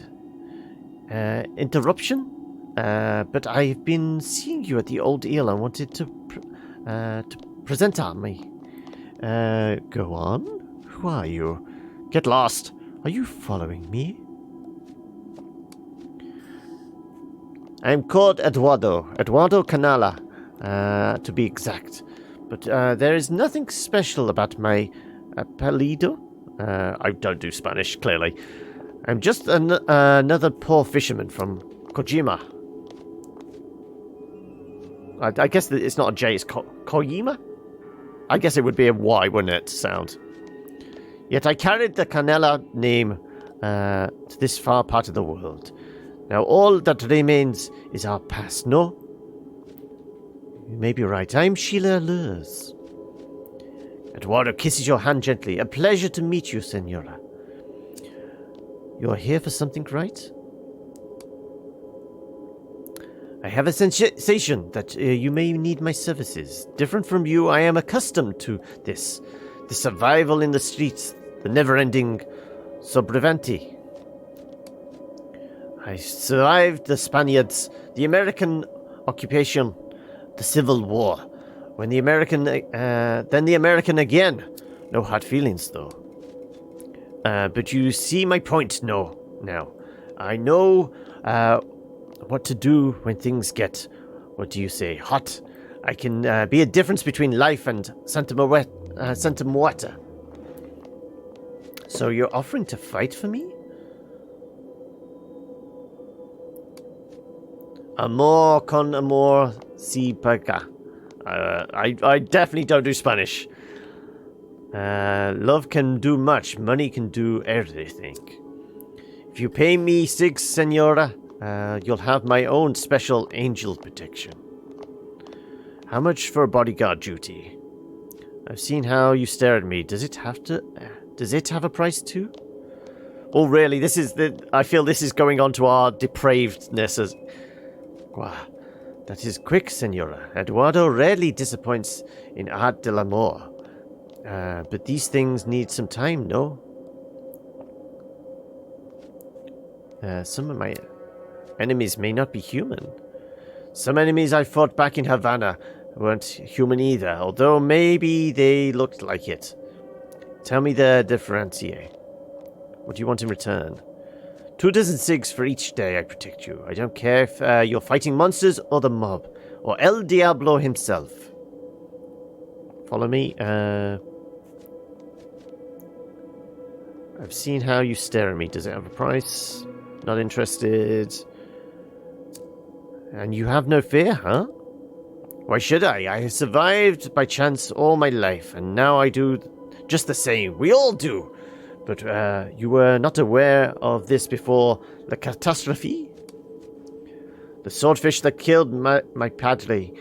Interruption? But I've been seeing you at the Old Eel. I wanted to present me. Go on. Who are you? Get lost. Are you following me? I'm called Eduardo Canala, to be exact. But there is nothing special about my apellido. I don't do Spanish, clearly. I'm just another poor fisherman from Kojima. I guess it's not a J, it's Kojima? I guess it would be a Y, wouldn't it, sound? Yet I carried the Canela name to this far part of the world. Now all that remains is our past, no? You may be right. I'm Sheila Lurs. Eduardo kisses your hand gently. A pleasure to meet you, senora. You're here for something, right? I have a sensation that you may need my services. Different from you, I am accustomed to this. The survival in the streets, the never-ending sobreviventi. I survived the Spaniards, the American occupation, the Civil War. When the American, then the American again. No hard feelings, though. But you see my point, now. I know what to do when things get, what do you say, hot. I can be a difference between life and Santa Muerta. So you're offering to fight for me? Amor con amor si paga. I definitely don't do Spanish. Love can do much. Money can do everything. If you pay me 6, senora, you'll have my own special angel protection. How much for bodyguard duty? I've seen how you stare at me. Does it have a price too? Oh, really? I feel this is going on to our depravedness as... Wow. That is quick, senora. Eduardo rarely disappoints in art de l'amour. But these things need some time, no? Some of my enemies may not be human. Some enemies I fought back in Havana weren't human either, although maybe they looked like it. Tell me the differenciate. What do you want in return? 2 dozen cigs for each day I protect you. I don't care if you're fighting monsters or the mob, or El Diablo himself. Follow me. I've seen how you stare at me. Does it have a price? Not interested. And you have no fear, huh? Why should I? I have survived by chance all my life, and now I do just the same. We all do. But you were not aware of this before the catastrophe? The swordfish that killed my padre.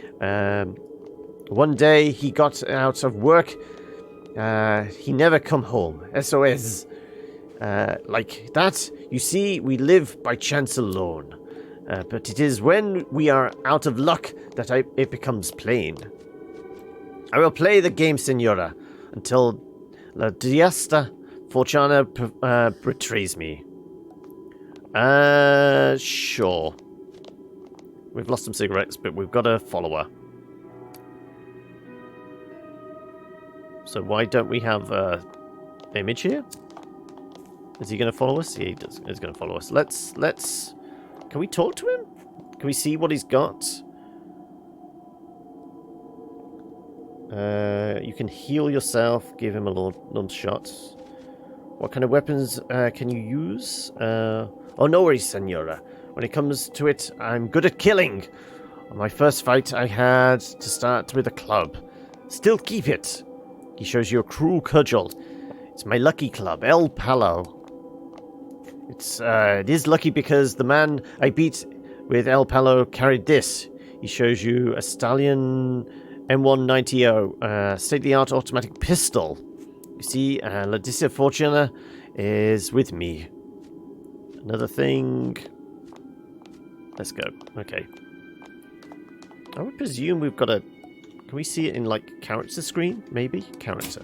One day he got out of work. He never come home. SOS. Like that, you see, we live by chance alone. But it is when we are out of luck that it becomes plain. I will play the game, Senora, until La Diasta Fortuna betrays me. Sure. We've lost some cigarettes, but we've got a follower. So why don't we have an image here? Is he going to follow us? Yeah, he does. He's going to follow us. Let's... Can we talk to him? Can we see what he's got? You can heal yourself. Give him a lump shot. What kind of weapons can you use? Oh, no worries, Senora. When it comes to it, I'm good at killing. On my first fight, I had to start with a club. Still keep it. He shows you a cruel cudgel. It's my lucky club, El Palo. It is lucky because the man I beat with El Palo carried this. He shows you a Stygian M190, state-of-the-art automatic pistol. You see, Leticia Fortuna is with me. Another thing. Let's go. Okay. I would presume we've got a... Can we see it in, like, character screen? Maybe? Character.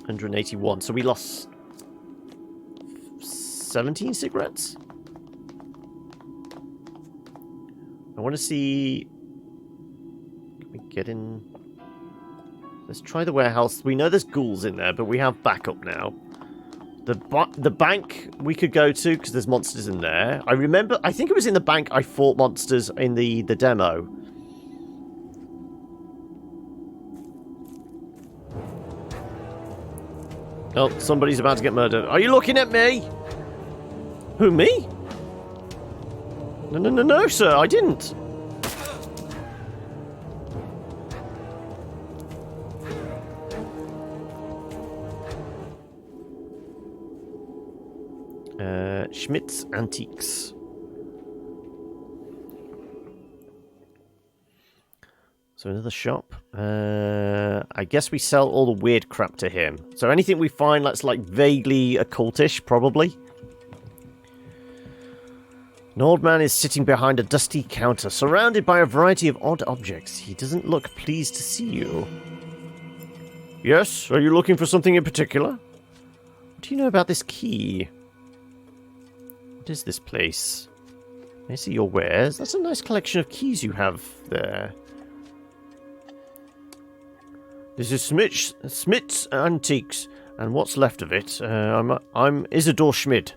$181. So we lost 17 cigarettes? I want to see... Can we get in... Let's try the warehouse. We know there's ghouls in there, but we have backup now. The bank we could go to, because there's monsters in there. I remember... I think it was in the bank I fought monsters in the demo. Oh, somebody's about to get murdered. Are you looking at me? Who, me? No, sir, I didn't. Schmidt's Antiques. So another shop. I guess we sell all the weird crap to him. So anything we find that's like vaguely occultish, probably. An old man is sitting behind a dusty counter, surrounded by a variety of odd objects. He doesn't look pleased to see you. Yes? Are you looking for something in particular? What do you know about this key? What is this place? I see your wares. That's a nice collection of keys you have there. This is Schmidt's Antiques, and what's left of it. I'm Isidor Schmidt.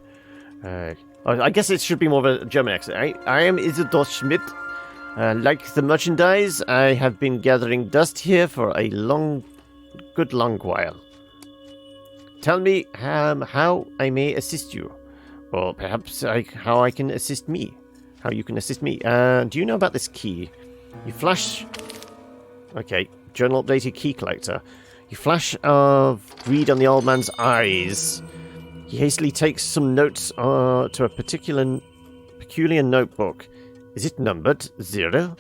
I guess it should be more of a German accent. I am Isidor Schmidt. Like the merchandise, I have been gathering dust here for a good long while. Tell me how I may assist you. Or perhaps how I can assist me. How you can assist me. Do you know about this key? You flash... Okay, journal updated key collector. You flash of greed on the old man's eyes. He hastily takes some notes to a peculiar notebook. Is it numbered 0?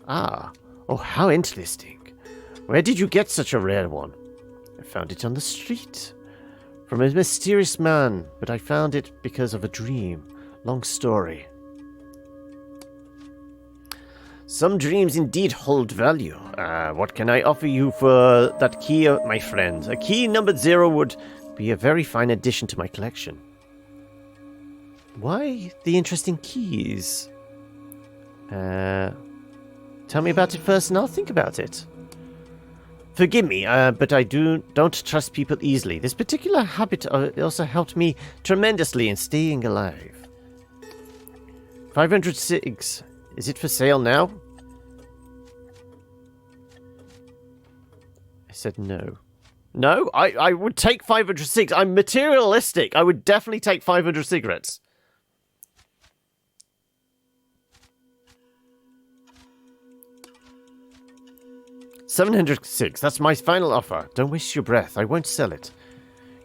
Ah, oh, how interesting. Where did you get such a rare one? I found it on the street. From a mysterious man, but I found it because of a dream. Long story. Some dreams indeed hold value. What can I offer you for that key, my friend? A key numbered 0 would be a very fine addition to my collection. Why the interesting keys? Tell me about it first and I'll think about it. Forgive me, but I don't trust people easily. This particular habit also helped me tremendously in staying alive. 506. Is it for sale now? I said no. No? I would take 506. I'm materialistic. I would definitely take 500 cigarettes. $706. That's my final offer. Don't waste your breath. I won't sell it.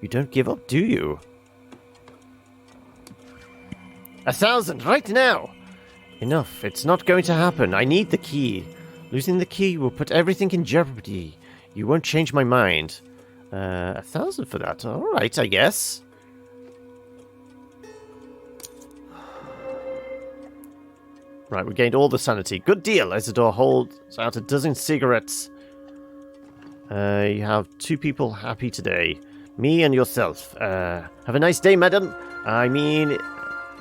You don't give up, do you? 1,000 right now! Enough, it's not going to happen. I need the key. Losing the key will put everything in jeopardy. You won't change my mind. 1,000 for that. Alright, I guess. Right, we gained all the sanity. Good deal. Isidore holds out a dozen cigarettes. You have 2 people happy today. Me and yourself. Have a nice day, madam. I mean,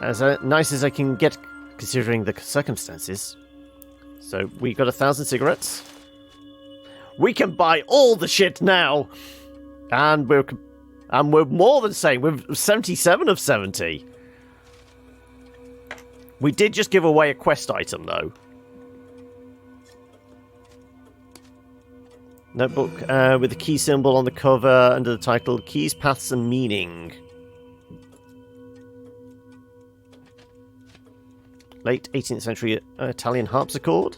as nice as I can get, considering the circumstances. So, we got 1,000 cigarettes. We can buy all the shit now! And we're more than saying, we're 77 of 70. We did just give away a quest item, though. Notebook with the key symbol on the cover under the title Keys, Paths and Meaning. Late 18th century Italian harpsichord.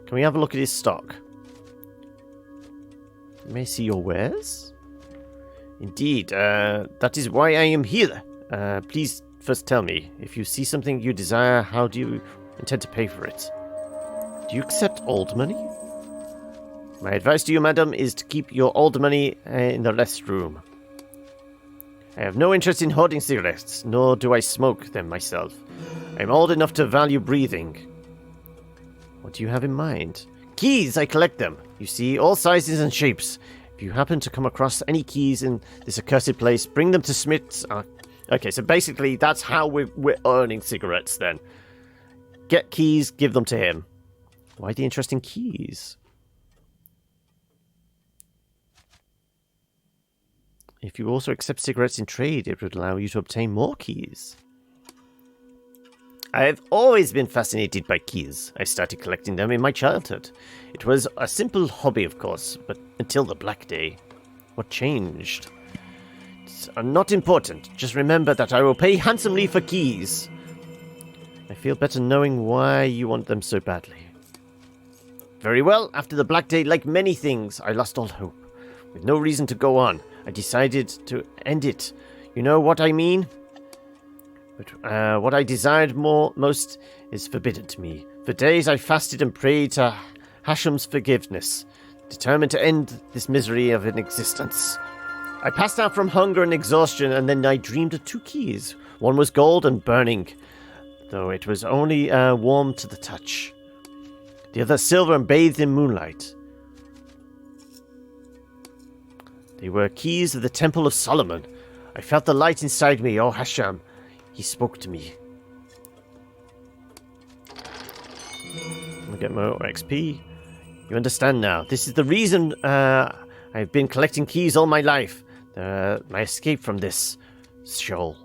Can we have a look at his stock? May I see your wares? Indeed, that is why I am here. Please first tell me, if you see something you desire, how do you intend to pay for it? Do you accept old money? My advice to you, madam, is to keep your old money in the rest room. I have no interest in hoarding cigarettes, nor do I smoke them myself. I am old enough to value breathing. What do you have in mind? Keys! I collect them. You see, all sizes and shapes. If you happen to come across any keys in this accursed place, bring them to Smith's. Okay, so basically that's how we're earning cigarettes then. Get keys, give them to him. Why the interest in keys? If you also accept cigarettes in trade, it would allow you to obtain more keys. I have always been fascinated by keys. I started collecting them in my childhood. It was a simple hobby, of course, but until the Black Day. What changed? It's not important. Just remember that I will pay handsomely for keys. I feel better knowing why you want them so badly. Very well. After the Black Day, like many things, I lost all hope. With no reason to go on, I decided to end it. You know what I mean? But what I desired most is forbidden to me. For days I fasted and prayed to Hashem's forgiveness, determined to end this misery of an existence. I passed out from hunger and exhaustion, and then I dreamed of 2 keys. One was gold and burning, though it was only warm to the touch. The other silver and bathed in moonlight. They were keys of the Temple of Solomon. I felt the light inside me, oh Hashem. He spoke to me. I'll get more XP. You understand now. This is the reason I've been collecting keys all my life. My escape from this shoal.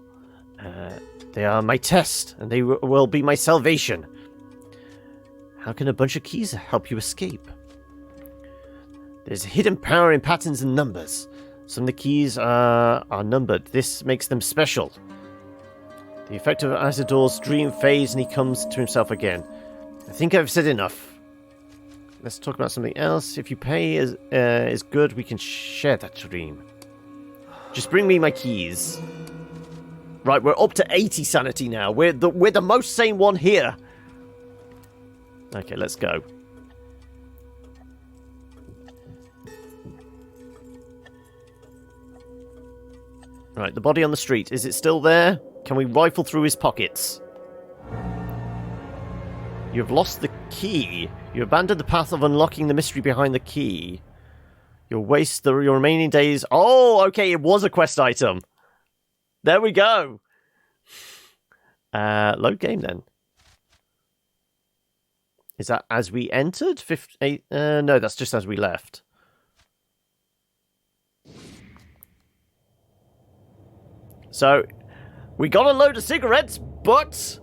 They are my test, and they will be my salvation. How can a bunch of keys help you escape? There's hidden power in patterns and numbers. Some of the keys are numbered. This makes them special. The effect of Isidore's dream fades and he comes to himself again. I think I've said enough. Let's talk about something else. If you pay is good, we can share that dream. Just bring me my keys. Right, we're up to 80 sanity now. We're the most sane one here. Okay, let's go. Right, the body on the street. Is it still there? Can we rifle through his pockets? You've lost the key. You abandoned the path of unlocking the mystery behind the key. You'll waste your remaining days. Oh, okay, it was a quest item. There we go. Load game then. Is that as we entered? No, that's just as we left. So, we got a load of cigarettes, but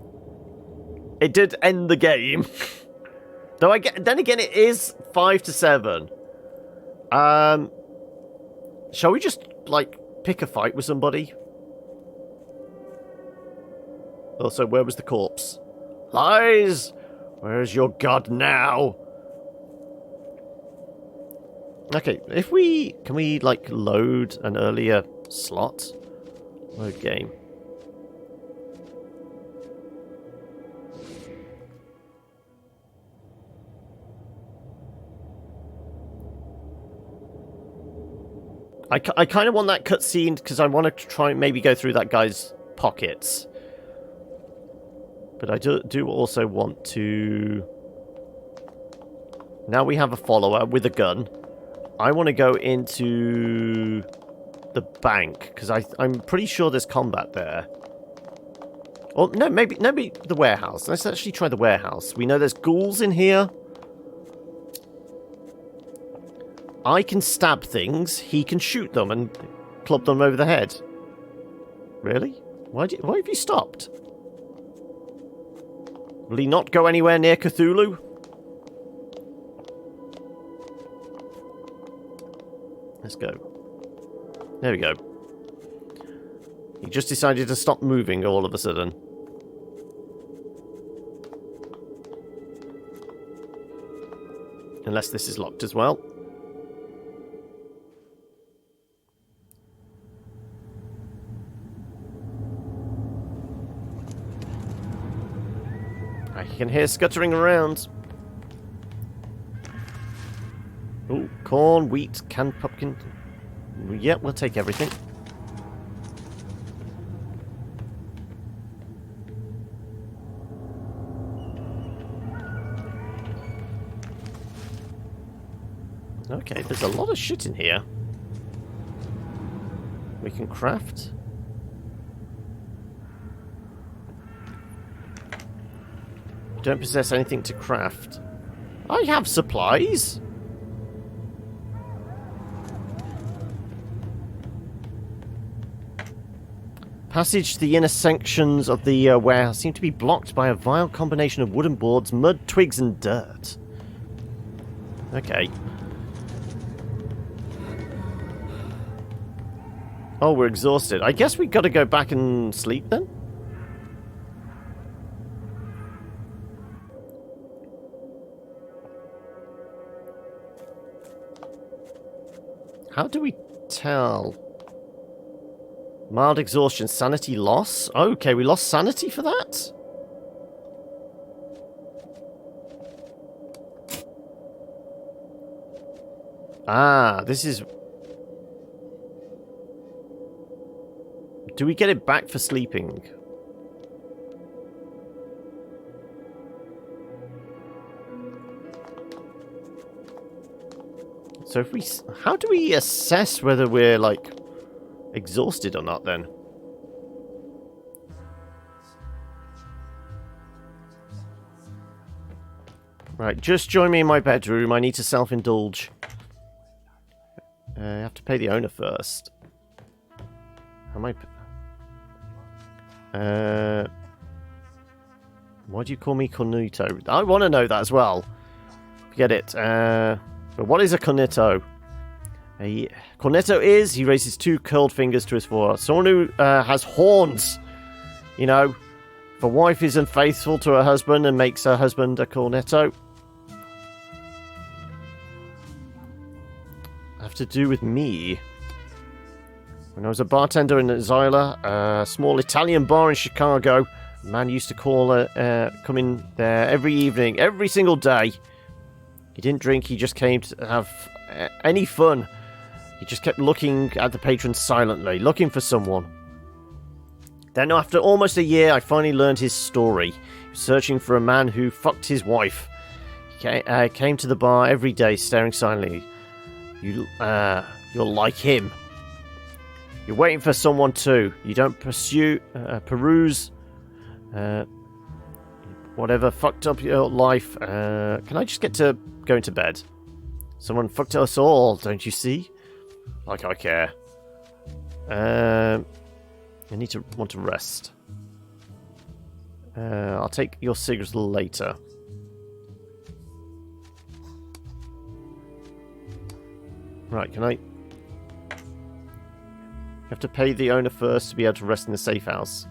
it did end the game. Though then again, it is 5 to 7. Shall we just like pick a fight with somebody? Also, where was the corpse? Lies! Where's your god now? Okay, can we like load an earlier slot? Load game. I kind of want that cutscene because I want to try and maybe go through that guy's pockets. But I do also want to... Now we have a follower with a gun. I want to go into the bank because I'm pretty sure there's combat there. Or no, maybe the warehouse. Let's actually try the warehouse. We know there's ghouls in here. I can stab things. He can shoot them and club them over the head. Really? Why have you stopped? Will he not go anywhere near Cthulhu? Let's go. There we go. He just decided to stop moving all of a sudden. Unless this is locked as well. I can hear scuttering around. Oh, corn, wheat, canned pumpkin. Yeah, we'll take everything. Okay, there's a lot of shit in here. We can craft. Don't possess anything to craft. I have supplies. Passage to the inner sections of the warehouse seem to be blocked by a vile combination of wooden boards, mud, twigs, and dirt. Okay. Oh, we're exhausted. I guess we've got to go back and sleep then? How do we tell? Mild exhaustion, sanity loss? Okay, we lost sanity for that? Ah, this is... Do we get it back for sleeping? So if we... How do we assess whether we're, like, exhausted or not, then? Right, just join me in my bedroom. I need to self-indulge. I have to pay the owner first. How am I... why do you call me Cornetto? I want to know that as well. Forget it. But what is a cornetto? A cornetto is, he raises two curled fingers to his forehead. Someone who has horns. You know, if a wife is unfaithful to her husband and makes her husband a cornetto. Have to do with me. When I was a bartender in Zyla, a small Italian bar in Chicago, a man used to come in there every evening, every single day. He didn't drink, he just came to have any fun. He just kept looking at the patrons silently, looking for someone. Then after almost a year, I finally learned his story. He was searching for a man who fucked his wife. He came to the bar every day, staring silently. You're like him. You're waiting for someone too. You don't peruse... whatever fucked up your life. Can I just get to going to bed? Someone fucked us all, don't you see? Like I care. I want to rest. I'll take your cigarettes later. Right, can I... You have to pay the owner first to be able to rest in the safe house.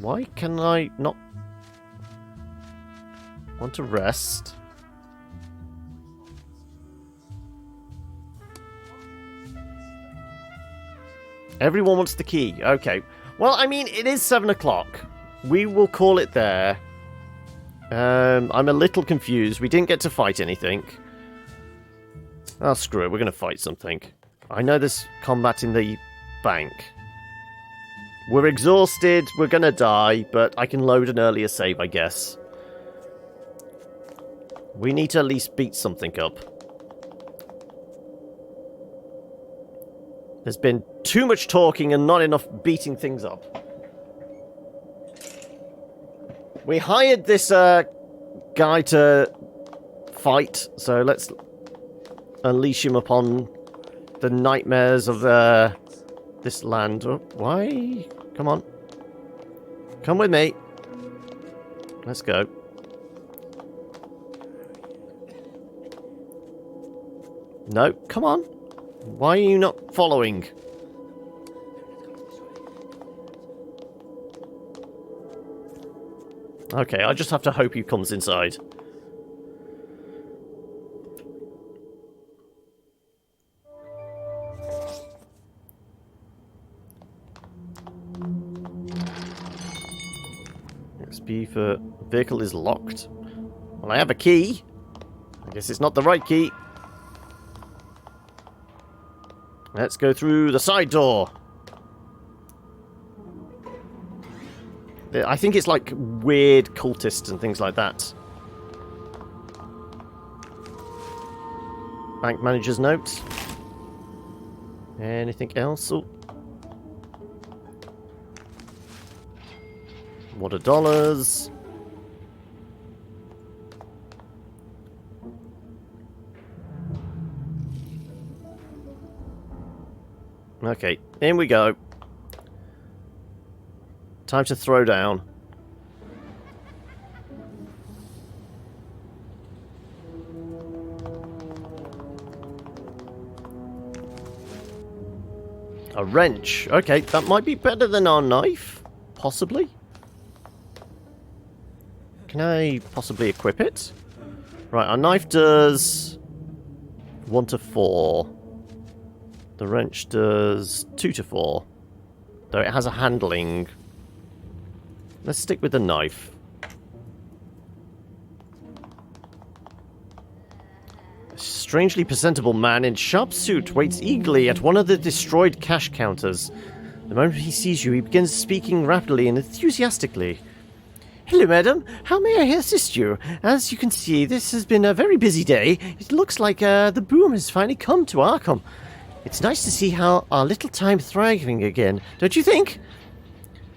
Why can I not want to rest? Everyone wants the key. Okay. Well, I mean, it is 7 o'clock. We will call it there. I'm a little confused. We didn't get to fight anything. Oh, screw it. We're going to fight something. I know there's combat in the bank. We're exhausted. We're going to die, but I can load an earlier save, I guess. We need to at least beat something up. There's been too much talking and not enough beating things up. We hired this guy to fight, so let's unleash him upon the nightmares of this land. Oh, why? Come on. Come with me. Let's go. No, come on. Why are you not following? Okay, I just have to hope he comes inside. XP for vehicle is locked. Well, I have a key. I guess it's not the right key. Let's go through the side door. I think it's like weird cultists and things like that. Bank manager's note. Anything else? Oh. What are dollars? Okay, in we go. Time to throw down. A wrench. Okay, that might be better than our knife. Possibly. Can I possibly equip it? Right, our knife does 1 to 4. The wrench does 2 to 4. Though it has a handling. Let's stick with the knife. A strangely presentable man in sharp suit waits eagerly at one of the destroyed cash counters. The moment he sees you, he begins speaking rapidly and enthusiastically. Hello, madam. How may I assist you? As you can see, this has been a very busy day. It looks like the boom has finally come to Arkham. It's nice to see how our little time thriving again, don't you think?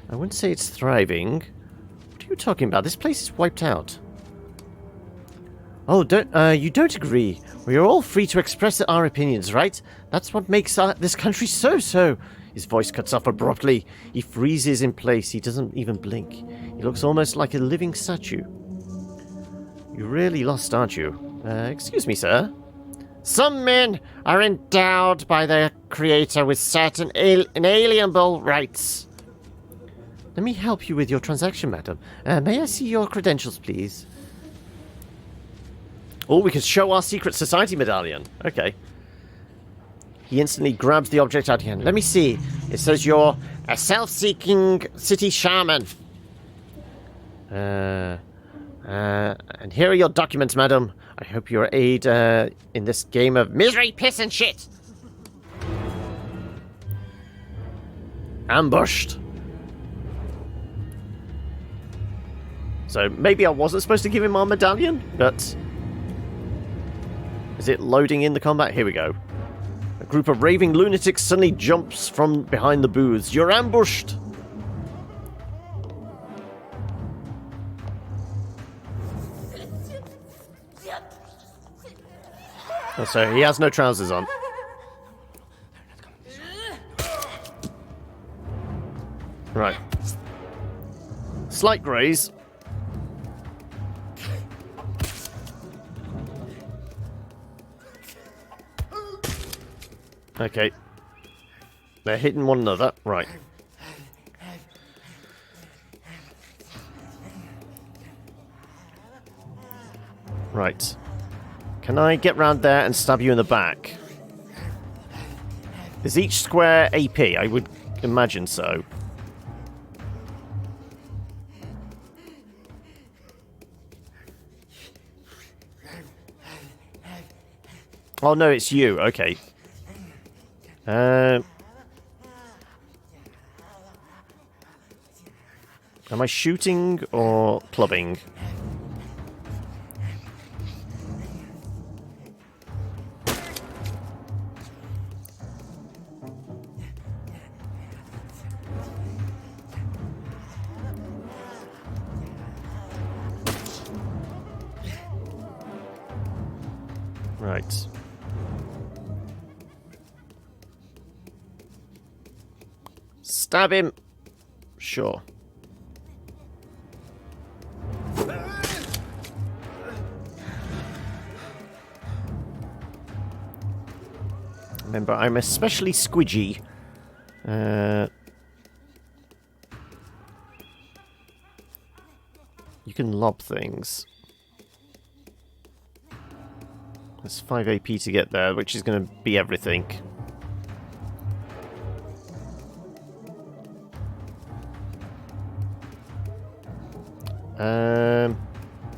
I wouldn't say it's thriving. What are you talking about? This place is wiped out. Oh, you don't agree. We are all free to express our opinions, right? That's what makes this country so. His voice cuts off abruptly. He freezes in place. He doesn't even blink. He looks almost like a living statue. You're really lost, aren't you? Excuse me, sir. Some men are endowed by their creator with certain inalienable rights. Let me help you with your transaction, madam. May I see your credentials, please? Oh, we could show our secret society medallion. Okay. He instantly grabs the object out of hand. Let me see. It says you're a self-seeking city shaman. And here are your documents, madam. I hope your aid in this game of misery, piss, and shit. Ambushed. So maybe I wasn't supposed to give him our medallion, but... Is it loading in the combat? Here we go. A group of raving lunatics suddenly jumps from behind the booths. You're ambushed! Oh, so he has no trousers on. Right. Slight graze. Okay. They're hitting one another. Right. Right. Can I get round there and stab you in the back? Is each square AP? I would imagine so. Oh, no, it's you. Okay. Am I shooting or clubbing? Right. Stab him. Sure. Remember, I'm especially squidgy. You can lob things. There's 5 AP to get there, which is going to be everything.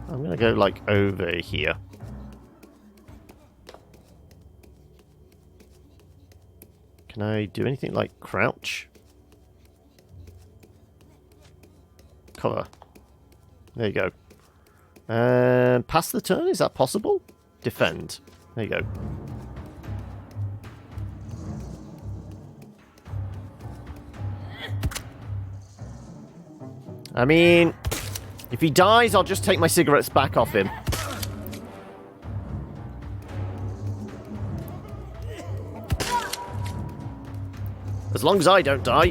I'm going to go, like, over here. Can I do anything like crouch? Cover. There you go. Pass the turn? Is that possible? Defend. There you go. I mean, if he dies, I'll just take my cigarettes back off him. As long as I don't die.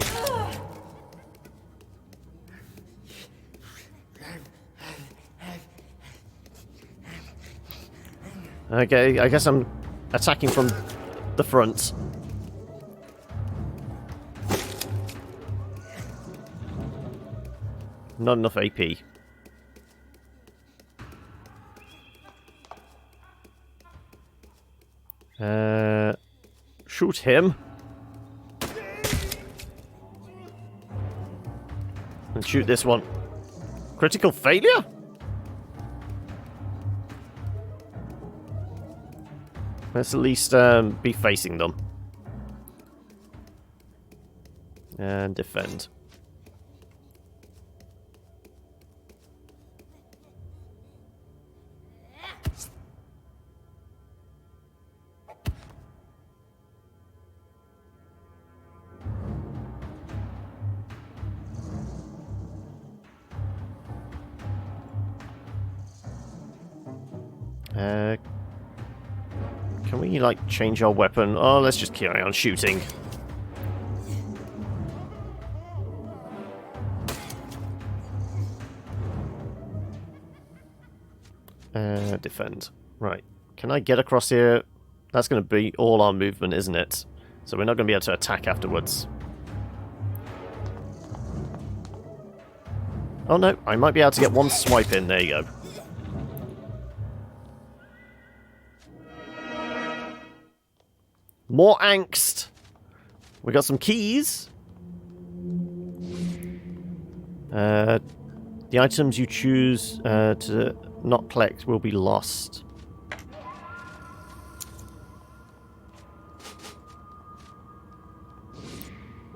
Okay, I guess I'm attacking from the front. Not enough AP. Shoot him. And shoot this one. Critical failure? Let's at least be facing them. And defend. Can we, like, change our weapon? Oh, let's just carry on shooting. Defend. Right. Can I get across here? That's going to be all our movement, isn't it? So we're not going to be able to attack afterwards. Oh, no. I might be able to get one swipe in. There you go. More angst. We got some keys. The items you choose to not collect will be lost.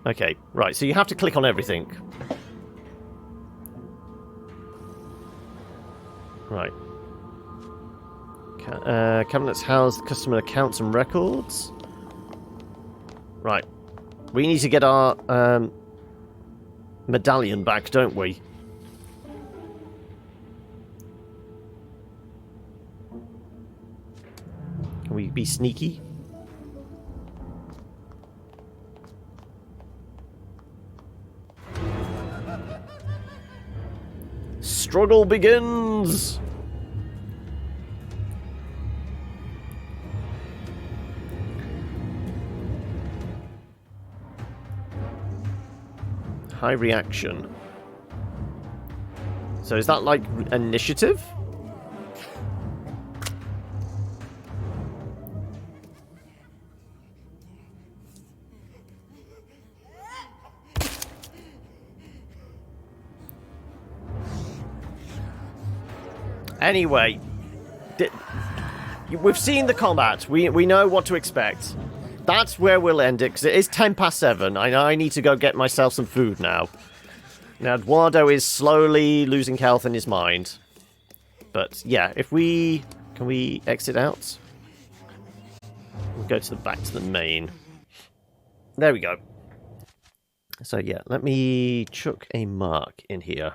Okay, right, so you have to click on everything. Right. Cabinets house customer accounts and records. Right. We need to get our medallion back, don't we? Can we be sneaky? Struggle begins! High reaction. So is that like initiative? Anyway, we've seen the combat. We know what to expect. That's where we'll end it, because it is 7:10. I know I need to go get myself some food now. Now, Eduardo is slowly losing health in his mind. But, yeah, if we... Can we exit out? We'll go to the back to the main. There we go. So, yeah, let me chuck a mark in here.